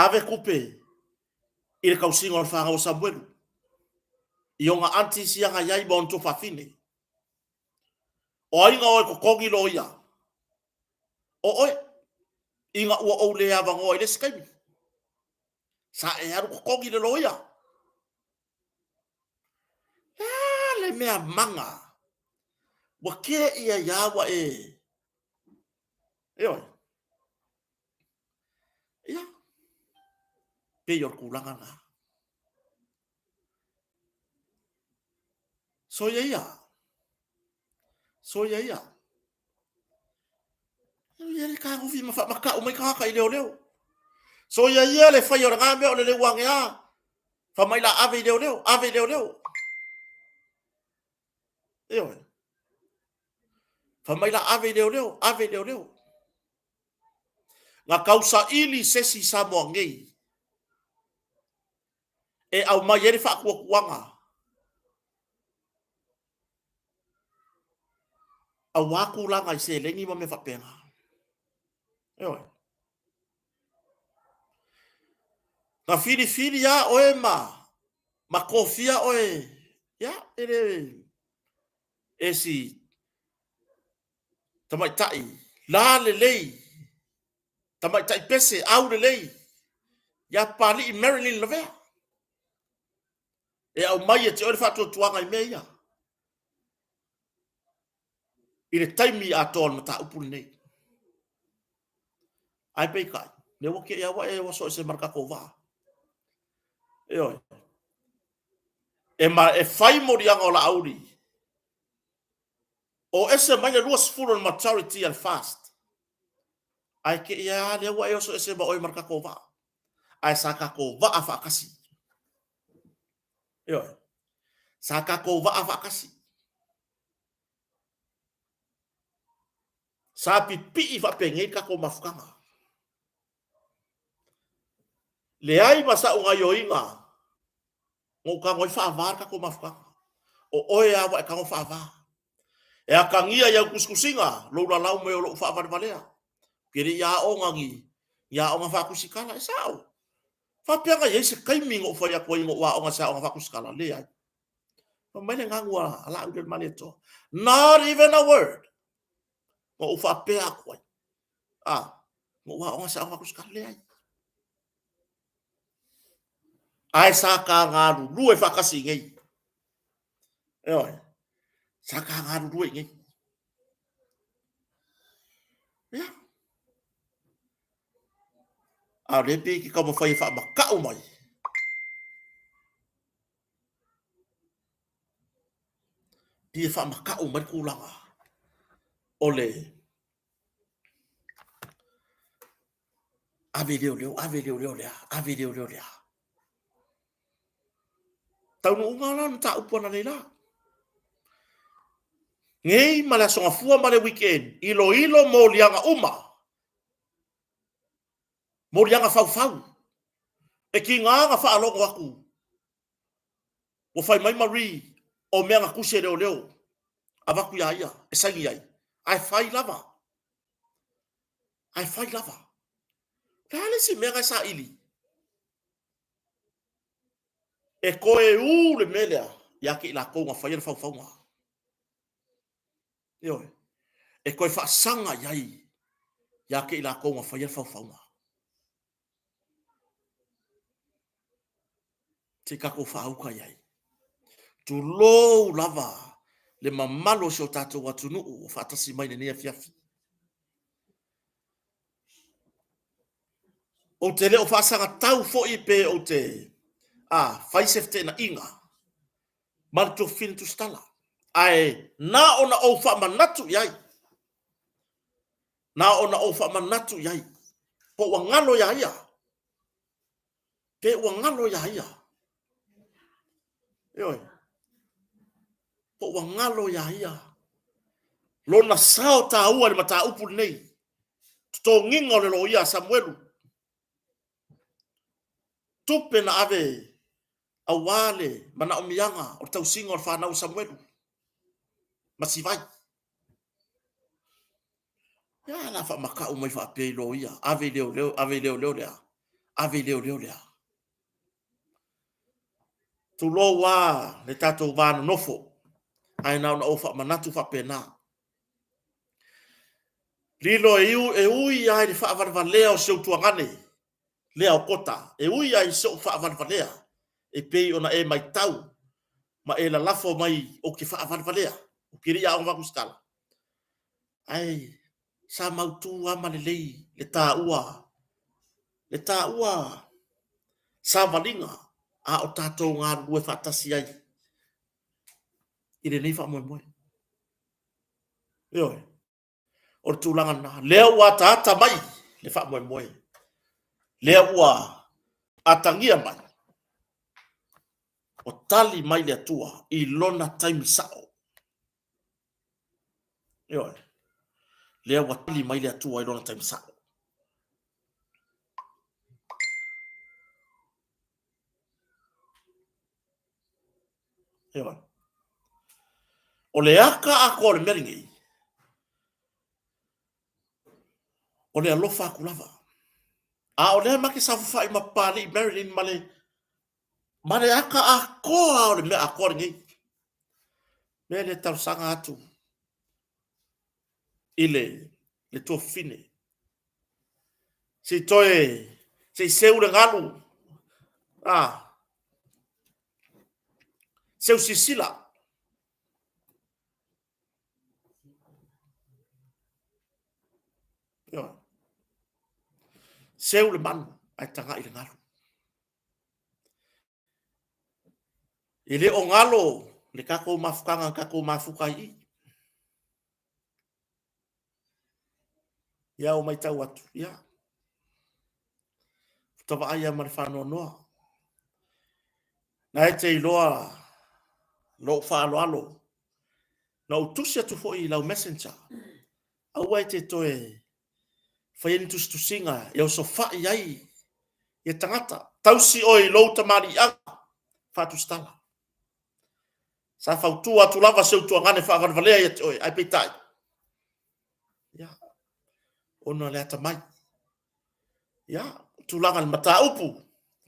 ave coupe il kausinga o fanga o Samuel ionga anti sia nga yai bon to fa fine o inga o ko kongi lo ia o inga o le ava ngo ile skai sa e aru ko kongi le lo ia le mea manga wa ke ia yawa e oi ia pe yor kulanga nga so ia ia ia le ka ufi ma fa maka o mai ka leo so ia le fa yor nga me o le wanga fa mai la ave leo oi fa mai la ave leo nga kausa ili sesi Samoa ngei e au mai ere fa kuanga au waku langa i se lengi ma me fa penga oi nga fili ya oe ma kofia oe ya ele esi tamai tai la lei tamai tai pese au lei ya pali i Marilyn Levea e au mai e te ore fatu tuanga i meia i le taimi a tol mata upul nei ai pe kai ne wo ke ya wa e wo so se marka kova e oi e ma e fai morianga o la auri o ese mai lua sfuro ma charity and fast ai ke ia le wa e so ese ba oi marka kova ai saka kova afa kasi e oi saka kova afa kasi sa pipi i fa pengai ka ko mafukanga le ai masa unga yo inga ngo ka ngoi fa var ka ko mafukanga o oe a wa ka ngo fa va e a kangia ya kuskusinga lo la lau me lo fa var valea kiri ya o ngangi ya o fa kusikala sao fa pega ye se kai mingo fa ya ko ingo wa o sa o fa kusikala le ai o mele ngangwa ala u maneto not even a word o fa pe a ko mo wa o sa o fa kusikala le ai sa ka ngaru lu e fa kasi ngai oi sa ka ngaru lu ngai ya a le pe ki ka mo fa fa ma ka o mai di fa ma ka o mai ku langa ole ave leo le tau no ngala ta upona nei la ngei mala songa fua male weekend ilo mo lianga uma mo lianga fau e ki nga fa alo aku o fai mai mari o me nga kuse leo avaku ya ia e sangi ai ai fai lava dale si mega sa ili e koe u le melea ia ke la ko nga fa fa fa nga yo e koe fa sanga yai ia ke la ko nga fa fa fa nga te ka ko fa au ka yai tu lo lava le mamalo so tato watu nu o fa tasi mai ne fiafi o te le o fa sanga tau fo i pe o te fai sefte na inga mar to fin tu stala ai na ona o fa manatu yai na ona o fa manatu yai po wangalo ya ia pe wangalo ya ia yo po wangalo ya ia lona sao ta ua le mata upu nei to nginga le lo ia Samuelu tupe na ave awale mana omianga o tau singa o whanau Samuelu masivai ya na fa maka o mai fa pe lo ia ave leo lea ave leo lea tu lo wa le tato vano nofo ai na o fa manatu fa pena lilo e ui ai le fa van lea o seu tuangane lea o kota e ui ai so fa van lea e pe ona e mai tau ma e la lafo mai o ke fa van lea o kiri a on va kustala ai sa mautu ama le ta ua sa valinga a o tato ngā rue whatasi ai i re nei wha moe yo o le tūlanga na lea ua tata mai le wha moe lea ua atangia mai o tali mai le atua i lona taimi sao yo lea ua tali mai le atua i lona taimi sao yo o le aka ako le meringi o le alofa akulava a o le maki sa fa i mapali Marilyn male aka ako o le me ako le ngi me le tau sanga atu ile le to fine si toe si seu le galu seu sisila yo seu le manu ai tanga i le galu ile o ngalo le kako mafukanga kako mafukai ya o mai tau atu ya tava ai ma fa no na te loa lo fa lo alo no tusia tu foi la messenger au ai te toe fai ni tu singa e o sofa ai e tangata tausi oi lo tamari a fa tu stala sa fa tu atu lava se tu ngane fa valea e oi ai petai ya ono le tamai ya tu langa mata upu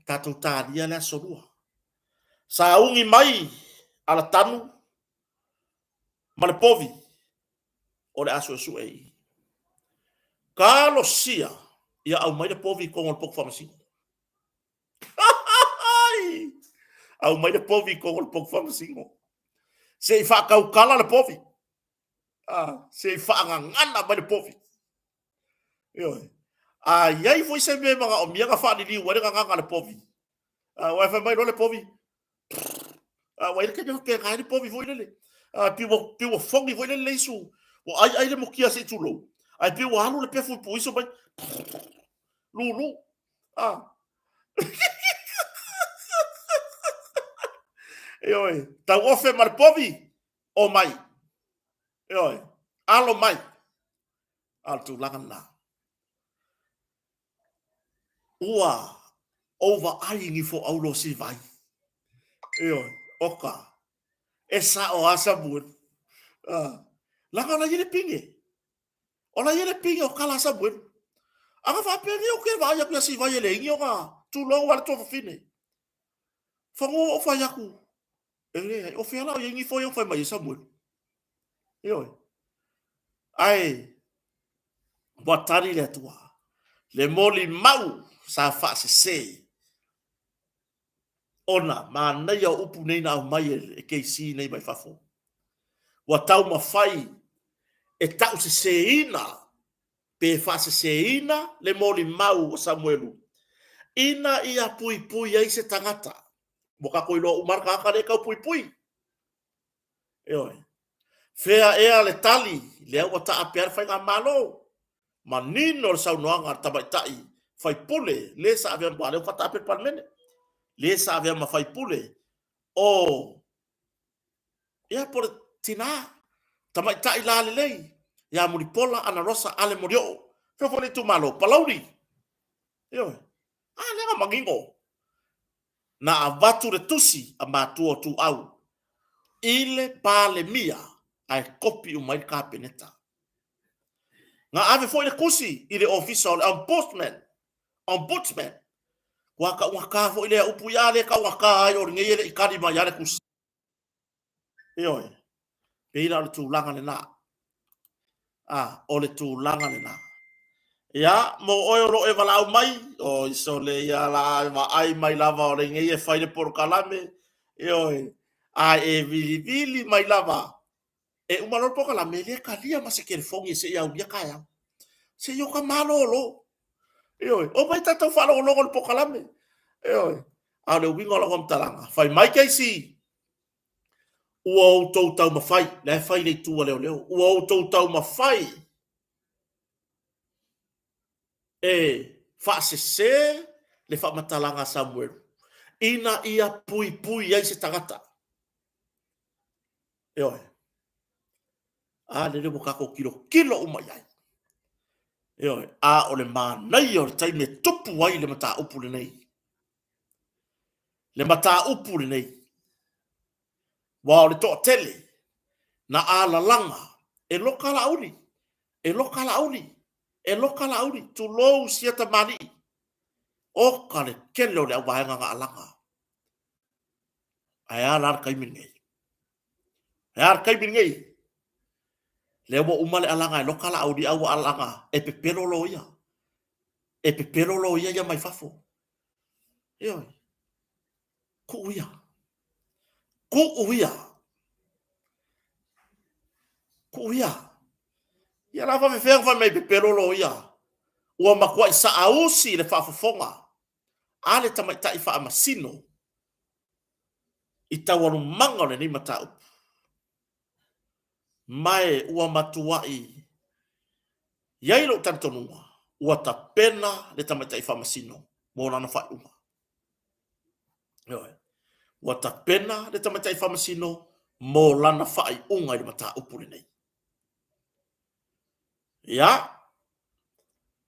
tatu tadia la solua sa ungi mai ala tanu Malepovi o le aso su ei Carlos sia ia au mai le povi ko ngol pok famasi au mai le povi ko ngol pok famasi se fa kau kala le povi se fa ngana mai le povi yo ia foi se me manga o mianga fa ni wa nganga le povi wa fa mai le povi wa ile ke ke ga le povi foi le piwo fongi foi le leisu o ai le mokia se tulo ai piwo alu le pefu puiso mai lulu Oi, ta ofe Malepovi o mai. Oi, alo mai. Altu langana. Ua over aingi fo aulo si vai. Oi, oka. Esa o asa bun. Langana yele pinge. Ola yele pinge o kala asa bun. Anga fa pinge o ke vai ya si vai yele ingi o ka. Tu lo wal to fine. Fango o fai aku. O fai ala o yengi foi o fai mai Samuel. Yo. Ai. Botari le tua. Le moli mau sa fa se. Ona ma nei o upu nei na mai e ke si nei mai fafo. Wa tau ma fai e tau se ina pe fa se ina le moli mau o Samuelu. Ina ia pui pui ai se tangata. Moka ko ilo umar ka ka le ka pui pui. Yo. Fea ea le tali le au ta aper fai nga malo. Manino le sau noanga tabai tai fai pule le sa ave ba le fa ta aper pan mene. Le sa ave ma fai pule. O ia por tina tamai tai la le lei ya muripola ana rosa ale morio fe fo tu malo palauri yo le nga magingo na avatu re tusi a matu tu au ile pale mia ai kopi o mai kapeneta nga ave fo le kusi ile official ombudsman waka fo ile upu ya le ka waka ai o ngeye le ikadi ma ya le kusi yo peira le tu langa le na o le tu langa le na ya mo oiro e valau mai o iso le ya la ma ai mai lava o le ngai e fai le por kalame a e vili mai lava e uma no por kalame le kalia ma se ke fongi se ya unia kaya se yo ka malo lo o vai tata falo lo por kalame a le wingo la kom talanga fai mai kai si o to tau ma fai le fai le tu le o to tau ma fai fa se le fa matalanga Samuel ina ia pui pui ai se tagata le mo kako kilo umai ai o le manai o le taime tupu ai le mata upu le nei le mata upu le nei wa o le to tele na ala langa e lokala auli tu lo siata mani o kale kelo le waenga nga alanga aya lar kai mingai le mo umale alanga lokala audi au alanga e pepero lo ia ya mai fafo ku uia ia la fa fa mai pepero lo ia ua makua isa ausi le whaafofonga. Ale tamai tai wha amasino. I tawaru manga le ni matau. Mai ua matuai. Iailo tantonunga. Ua ta pena le tamai tai wha amasino. Mōna na whai unga. Ua ta pena le tamai tai wha amasino. Mō lana whai unga i le matau pule nei. Ia.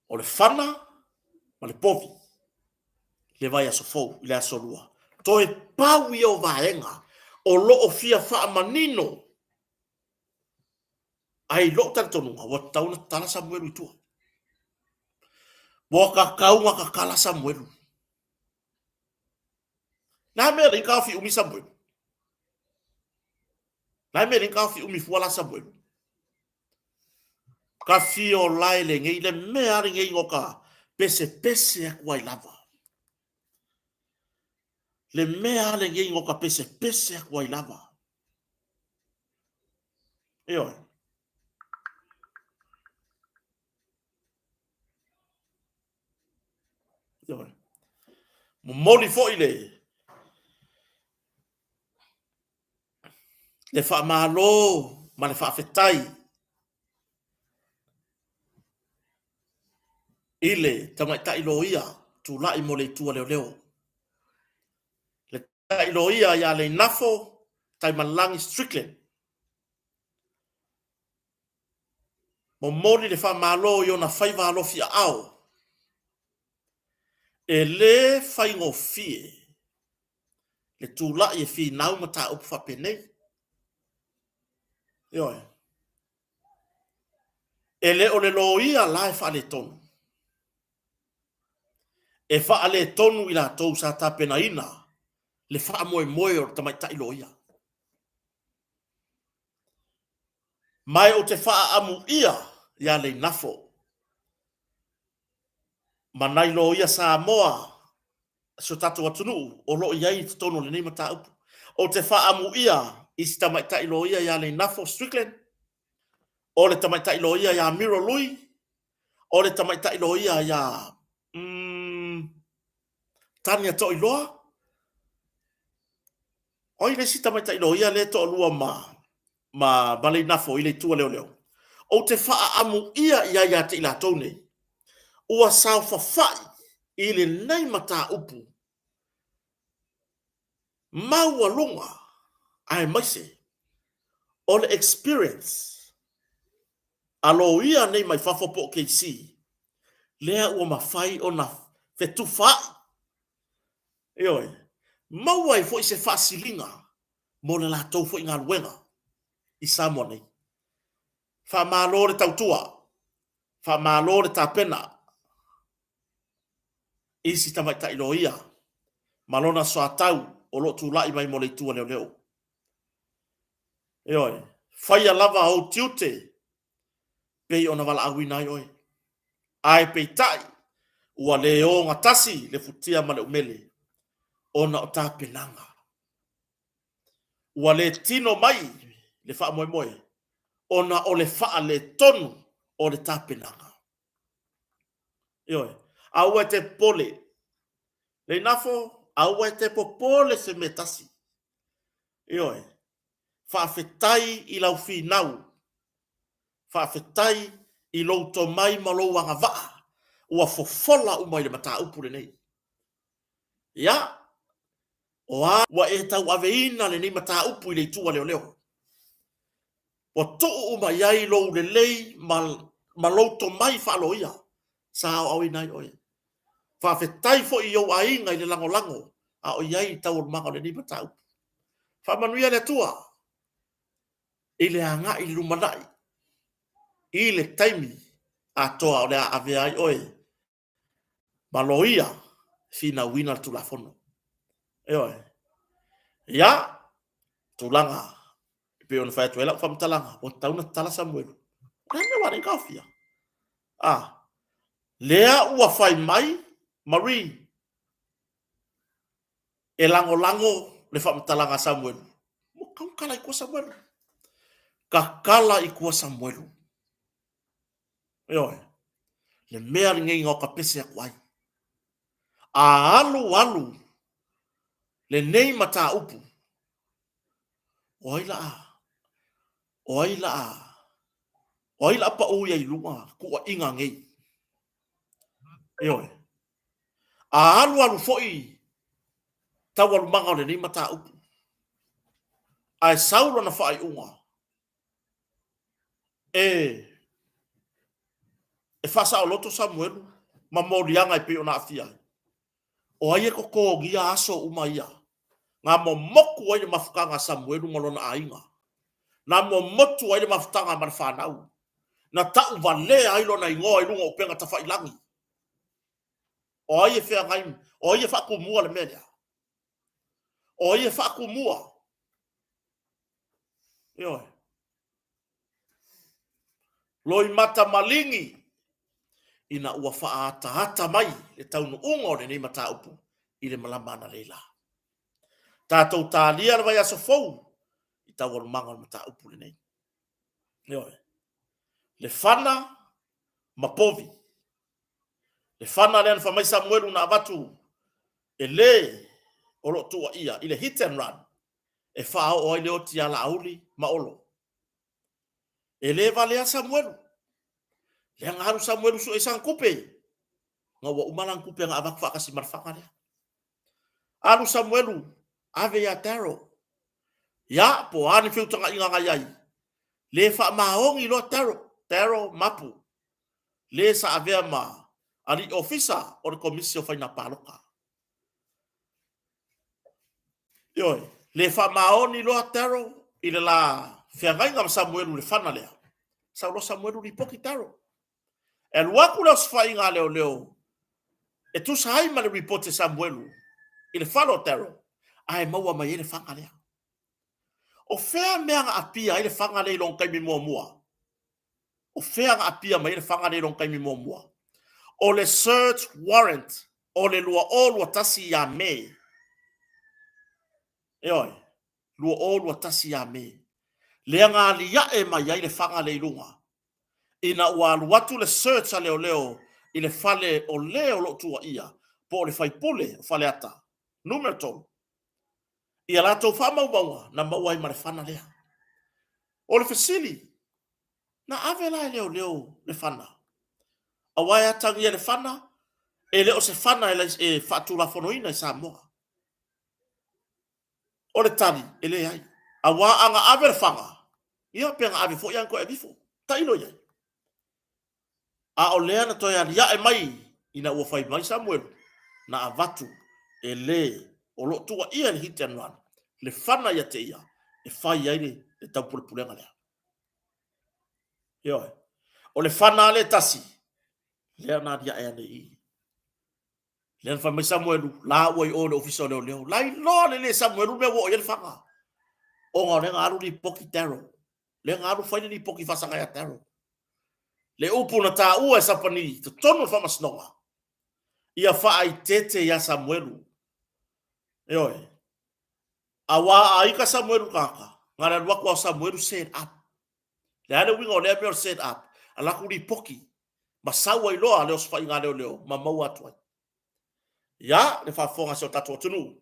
O le whana. Ma le povi. Le vai aso fou, le aso lua. Toe pau i o vaenga, o loo fia wha manino. Ai loo tantonunga, wa tauna tala Samuelu i tua. Wa ka kaunga ka kala Samuelu. Na mea rin ka fi umi Samuelu. Na mea rin ka fi umi fuala Samuelu. Ka fi o laile ngei le mea rin ngei ngoka pese a kuai lava. Le mea le ngei ngoka pese a kuai lava. Eo. Moli fo ile. Le fa malo, ma le fa fetai. Ile tamai tai loia tu lai mo le tua leo. Le tai loia ya le nafo tai malangi Strickland. Mo mori le fa malo yo na fai va lo fia ao. E le fai ngo fie. Le tu lai e fi nau mata upu fa penei. Yo. E le o le loia la e fa le tonu. E fa ale tonu ila tou sa ta pena ina. le fa moe o tamai tai loia. Mai o te fa amu ia le nafo. Manai loia Samoa so tatu watunu o lo iai tono le nei mata upu. O te fa amu isi tamai tai loia ia le nafo Strickland. O le tamai tai loia ia Miro Lui. O le tamai tai loia ia Tania to iloa. O ile si tamai tai loia le to lua ma balei nafo ile tua leo. O te faa amu ia te ila tone. Ua sao fafai ile nei mata upu. Maua lunga ai maise. O le experience. Alo ia nei mai fafopo KC. Lea ua mawhai o na fetu fai. Eoi. Maua i fo i se fasilinga. Mo le la tau fo i ngā luenga. I Samoa nei. Fa malo le tautua. Fa malo le tapena. Isi tamai tai loia. Malona soa tau. O lo tu lai mai mo le tua leo. Eoi. Faya lava au tiute. Pei ona wala awina oi. Ai pei tai. Ua leo ngatasi le futia ma le umele. Ona o tapenanga. Ua le tino mai. Le faa moe moe. Ona o le faa le tonu. O le tapenanga. Eoi. Aua te pole. Le nafo. Aua te popole se metasi. Eoi. Faafetai i lau finau. Faafetai i lau to mai malo wanga waa. Ua fofola umai le mata upure nei. Ya. Oa wa e tau aveina le nei mata upu i le tua leo. Wa tuu umai ai lau le lei malo to mai whaaloia. Sao au inai oe. Faafetai fo i au ainga i le lango lango. A o iai tau manga le nei mata upu. Faamanuia le tua. Ile anga i lumanai. Ile taimi a toa o le ave ai oe. Maloia fina wina tu la fono. Eoe. Ya tulanga. Pe on fai tuela fam talanga. O tauna tala Samuel. Kane wari kafia. Lea ua fai mai Marie. E lango le fam talanga Samuel. Mo kau kala i kua Samuel. Kakala i kua Samuel. Eoe. Le mea ngei ngau kapese akuai. Alu. Le nei mata upu. Oila pa o ia ilunga. Kua inga ngei. Eoe. Alu foi. Tawalu manga le nei mata upu. Ai sauro na fai unga. E fasa o loto Samuel. Ma morianga i pe ona afia. O ai e koko gia aso umaia. Ngā mo moku ai le mafukanga Samuel ngolona ainga. Ngā mo motu ai le mafutanga man whanau. Na tau vale ai lona ingoa i lunga o penga tawhailangi. O ai e whea ngaimi. O ai e whakumua le mea. O ai e whakumua. Ioi. Loi mata malingi. Ina ua hata mai le taunu unga o le nei mata upu. I le malamana leila. Tātou tālia le vai aso fau. I tau alu manga le mata upu le nei. Ioi. Le whana mapovi. Le whana le anwha mai Samuelu na avatu. E le olo tua ia. I le hit and run. E whao o ai leo ti ala auli maolo. E le valea Samuelu. Le ngaru Samuelu su e sang kupe. Nga wa umalang kupe nga avak whakasi marwhanga lea. Alu Samuelu. Ave ya Taro. Ya po ani whiutanga inga ngai. Le wha maongi lo Taro mapu. Le sa avea ma. Ali ofisa o le komisio whaina paloka. Ioi. Le wha maoni lo Taro. I le la whiangai ngam Samuelu le whana lea. Sa lo Samuelu li poki Taro. E luaku leo sfai ngā leo. E tu sa hai ma le reporte Samuelu. I le whalo Taro. ai maua mai ele fanga lea. O fea mea apia ele fanga le long kai mi mua. O fea apia mai ele fanga le long kai mi mua. O le search warrant o le lua tasi ya me. Eoi, lua tasi ya me. Le nga lia e mai ele fanga le lunga. Ina ua watu le search a leo ile fale o leo lo tua ia. Po le fai pule fale ata. Numero tolu. Ia lato fa maua na maua i marefana lea. O le fasili. Na ave la leo le fana. Awai atangi le fana. E leo se fana e fatu la fonoina i Samoa. O le tani ele ai. Awa anga ave le fanga. Ia penga ave fo yanko e bifo. Taino ia. A o lea na toia ia e mai. Ina ua fai mai Samuel. Na avatu e le o lo tua ia le hiti anuan. Le fana ia te ia. E fai aile e tau pulenga lea. Ioi. O le fana le tasi. Lea na dia e ane i. Lea na fai mai Samuelu. La ua i o le ofisa o leo. Lai lo le Samuelu me wo i le fanga. O ngā le ngaru ni poki tero. Le ngaru fai ni poki fasanga ya tero. Le upu na ta ua e sapani. Te tonu fama snonga. Ia fai tete ya Samuelu. Ioi. Awa aika Samuelu kaka. Ngara wako Samuelu set up. Le ane winga o lea meo set up. Alaku ni poki. Masawa iloa leo sfa inga leo. Mamau atuai. Ya, le whafonga se o tato tunu.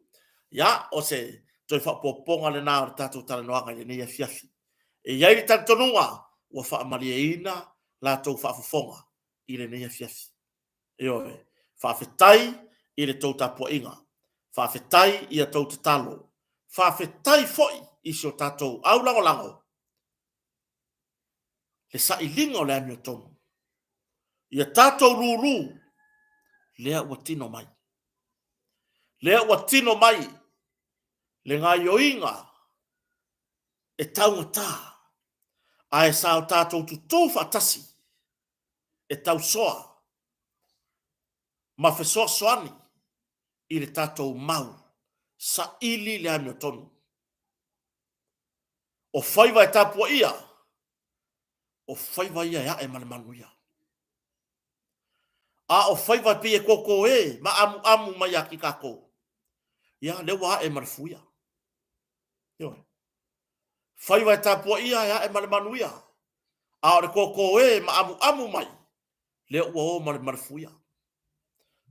Ya, o se toi whapoponga le nā o tato tala noanga i nei a fiafi. E iai li tato tonua. Ua whaamalia ina la tau whafonga i le nei a fiafi. E oe. Whawhetai i le tau tapo inga. Whawhetai i a tau te talo. Whawhetai foi i se o tato au lango lango. Le sa i linga o le amio tonu. I a tato ruru. Lea ua tino mai. Lea ua tino mai. Le ngā ioinga. E taunga tā. A e sao tato tutou whatasi. E tau soa. Ma fesoa soani. I le tato mau. Sa ili le amio tonu. O whaiva e tapua ia. O whaiva ia ya e malemanu ia. A o whaiva pia koko e. Ma amu mai a ki kako. Ia lewa e marfuia. Ioi. Whaiva e tapua ia ya e malemanu ia. A o le koko e ma amu mai. Leo ua o marfuia.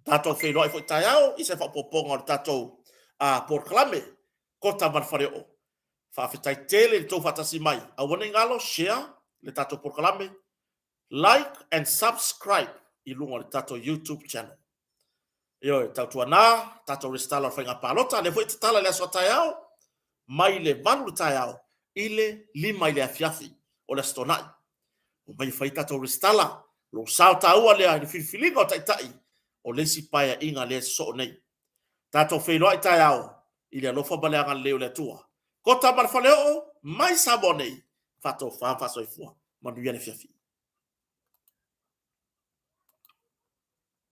Tato whaeroa e fwoi tai au. I se whapoponga o tato porklame. Kota marfare o. Whawhetai tele le tau whatasi mai. A wana ngalo, share le tato porklame. Like and subscribe i lunga le tato YouTube channel. Ioi, tau tua nā, tato restala whainga pālota. Le fwoi te tala le aswa tai au. Mai le manu le tai au. Ile lima ile afiafi. O le stonai. O mai whai tato restala. Lo sao taua lea ni filfilinga o taitai. O lesi paia inga le so nei. Tato whaeroa i tai au. Ile alofa baleanga leo le tua. Kota marfaleo mai sabonei. Fato whawhasoi fua. Manu ia le fiafi.